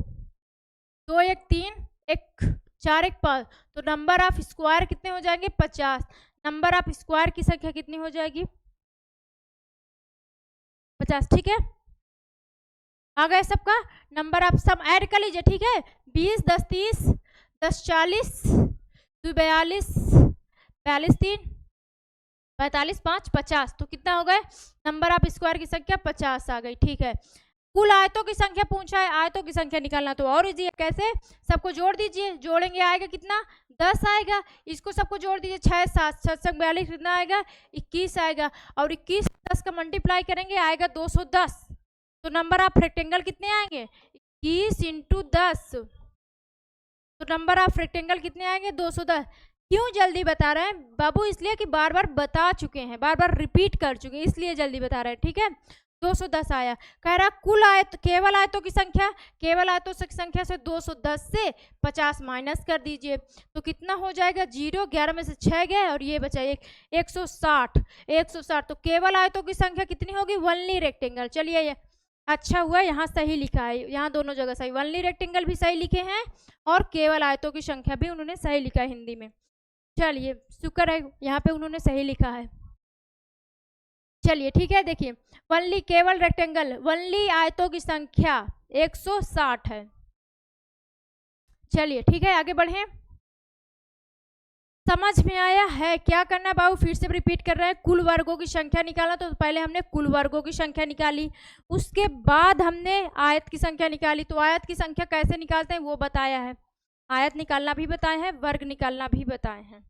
2 1 3 1 4 1 5, तो नंबर ऑफ स्क्वायर कितने हो जाएंगे 50। नंबर ऑफ स्क्वायर की संख्या कितनी हो जाएगी 50। ठीक है, आ गया सबका नंबर ऑफ, सब ऐड कर लीजिए। ठीक है, 20 10 30 10 40 42 42 3 45 5 50, तो कितना हो गए नंबर ऑफ स्क्वायर की संख्या 50 आ गई। ठीक है, कुल आयतों की संख्या पूछा है, आयतों की संख्या निकालना तो और इजी है। कैसे, सबको जोड़ दीजिए, जोड़ेंगे आएगा कितना 10 आएगा, इसको सबको जोड़ दीजिए 6 7 7 42 कितना आएगा 21 आएगा, और 21 10 का मल्टीप्लाई करेंगे आएगा 210। तो नंबर ऑफ रेक्टेंगल कितने आएंगे 21 × 10, तो नंबर ऑफ रेक्टेंगल कितने आएंगे 210। क्यों जल्दी बता रहे हैं बाबू, इसलिए कि बार बार बता चुके हैं, बार बार रिपीट कर चुके हैं, इसलिए जल्दी बता रहे हैं। ठीक है, 210 आया। कह रहा कुल आयत, केवल आयतों की संख्या, केवल आयतों की संख्या से 210 से 50 माइनस कर दीजिए, तो कितना हो जाएगा 0, 11 में से 6 गए और ये बचा 160 160। तो केवल आयतों की संख्या कितनी होगी, वनली रेक्टेंगल। चलिए ये अच्छा हुआ यहाँ सही लिखा है, यहाँ दोनों जगह सही, वनली रेक्टेंगल भी सही लिखे हैं और केवल आयतों की संख्या भी उन्होंने सही लिखा है हिंदी में। चलिए शुक्र है यहाँ पे उन्होंने सही लिखा है। चलिए ठीक है, देखिए वनली केवल रेक्टेंगल, वनली आयतों की संख्या 160 है। चलिए ठीक है, आगे बढ़ें। समझ में आया है क्या करना बाबू, फिर से रिपीट कर रहे हैं। कुल वर्गों की संख्या निकाला, तो पहले हमने कुल वर्गों की संख्या निकाली, उसके बाद हमने आयत की संख्या निकाली। तो आयत की संख्या कैसे निकालते हैं वो बताया है, आयत निकालना भी बताए हैं, वर्ग निकालना भी बताए हैं।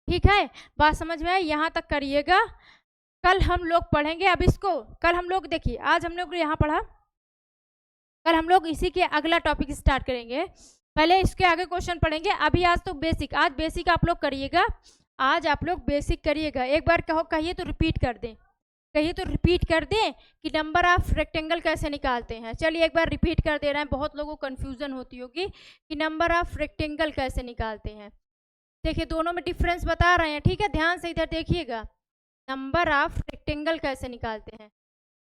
ठीक है, बात समझ में आई, यहाँ तक करिएगा। कल हम लोग पढ़ेंगे, अब इसको कल हम लोग देखिए, आज हम लोग यहाँ पढ़ा, कल हम लोग इसी के अगला टॉपिक स्टार्ट करेंगे। पहले इसके आगे क्वेश्चन पढ़ेंगे, अभी आज तो बेसिक, आज बेसिक आप लोग करिएगा, आज आप लोग बेसिक करिएगा। एक बार कहो, कहिए तो रिपीट कर दें, कहिए तो रिपीट कर दें कि नंबर ऑफ रेक्टेंगल कैसे निकालते हैं। चलिए एक बार रिपीट कर दे रहे हैं, बहुत लोगों को कन्फ्यूजन होती होगी कि नंबर ऑफ रेक्टेंगल कैसे निकालते हैं। देखिए दोनों में डिफरेंस बता रहे हैं, ठीक है, ध्यान से इधर देखिएगा, नंबर ऑफ रेक्टेंगल कैसे निकालते हैं।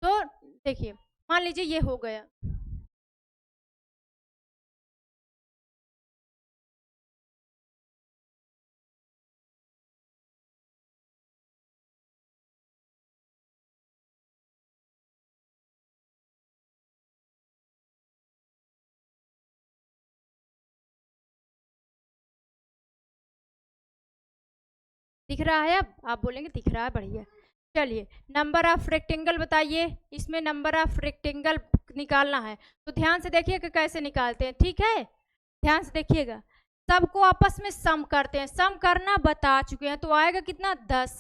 तो देखिए मान लीजिए ये हो गया, दिख रहा है, अब आप बोलेंगे दिख रहा है, बढ़िया। चलिए नंबर ऑफ रेक्टेंगल बताइए, इसमें नंबर ऑफ रेक्टेंगल निकालना है, तो ध्यान से देखिएगा कैसे निकालते हैं। ठीक है, ध्यान से देखिएगा, सबको आपस में सम करते हैं, सम करना बता चुके हैं, तो आएगा कितना 10,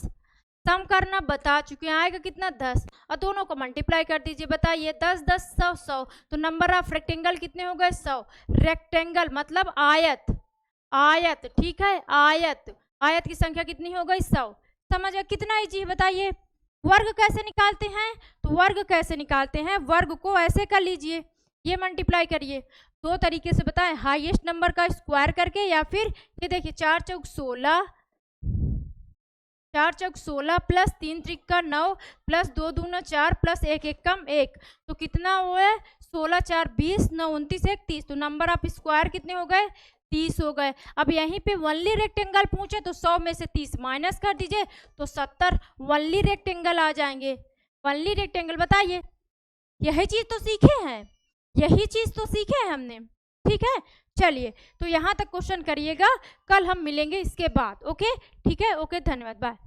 सम करना बता चुके हैं, आएगा कितना 10, और दोनों को मल्टीप्लाई कर दीजिए। बताइए 10 10 100 100, तो नंबर ऑफ रेक्टेंगल कितने हो गए 100। रेक्टेंगल मतलब आयत, आयत, ठीक है, आयत, आयत की संख्या कितनी हो गई 100। समझ गए, कितना इजी है बताइए। वर्ग कैसे निकालते हैं, तो वर्ग कैसे निकालते हैं, वर्ग को ऐसे कर लीजिए, ये मल्टीप्लाई करिए, दो तरीके से बताएं, हाईएस्ट नंबर का स्क्वायर करके, या फिर ये देखिए 4 चौक 16, 4 चौक 16 प्लस 3 त्रिक 9 प्लस 2 दूना 4 प्लस 1 1 कम 1, तो कितना हुआ है 16 4 20 9 29 1 30, तो नंबर ऑफ स्क्वायर कितने हो गए 30 हो गए। अब यहीं पे वनली रेक्टेंगल पूछे तो 100 में से 30 माइनस कर दीजिए, तो 70 वनली रेक्टेंगल आ जाएंगे। वनली रेक्टेंगल बताइए, यही चीज तो सीखे हैं, यही चीज तो सीखे हैं हमने। ठीक है, चलिए तो यहाँ तक क्वेश्चन करिएगा, कल हम मिलेंगे इसके बाद। ओके ठीक है, ओके, धन्यवाद, बाय।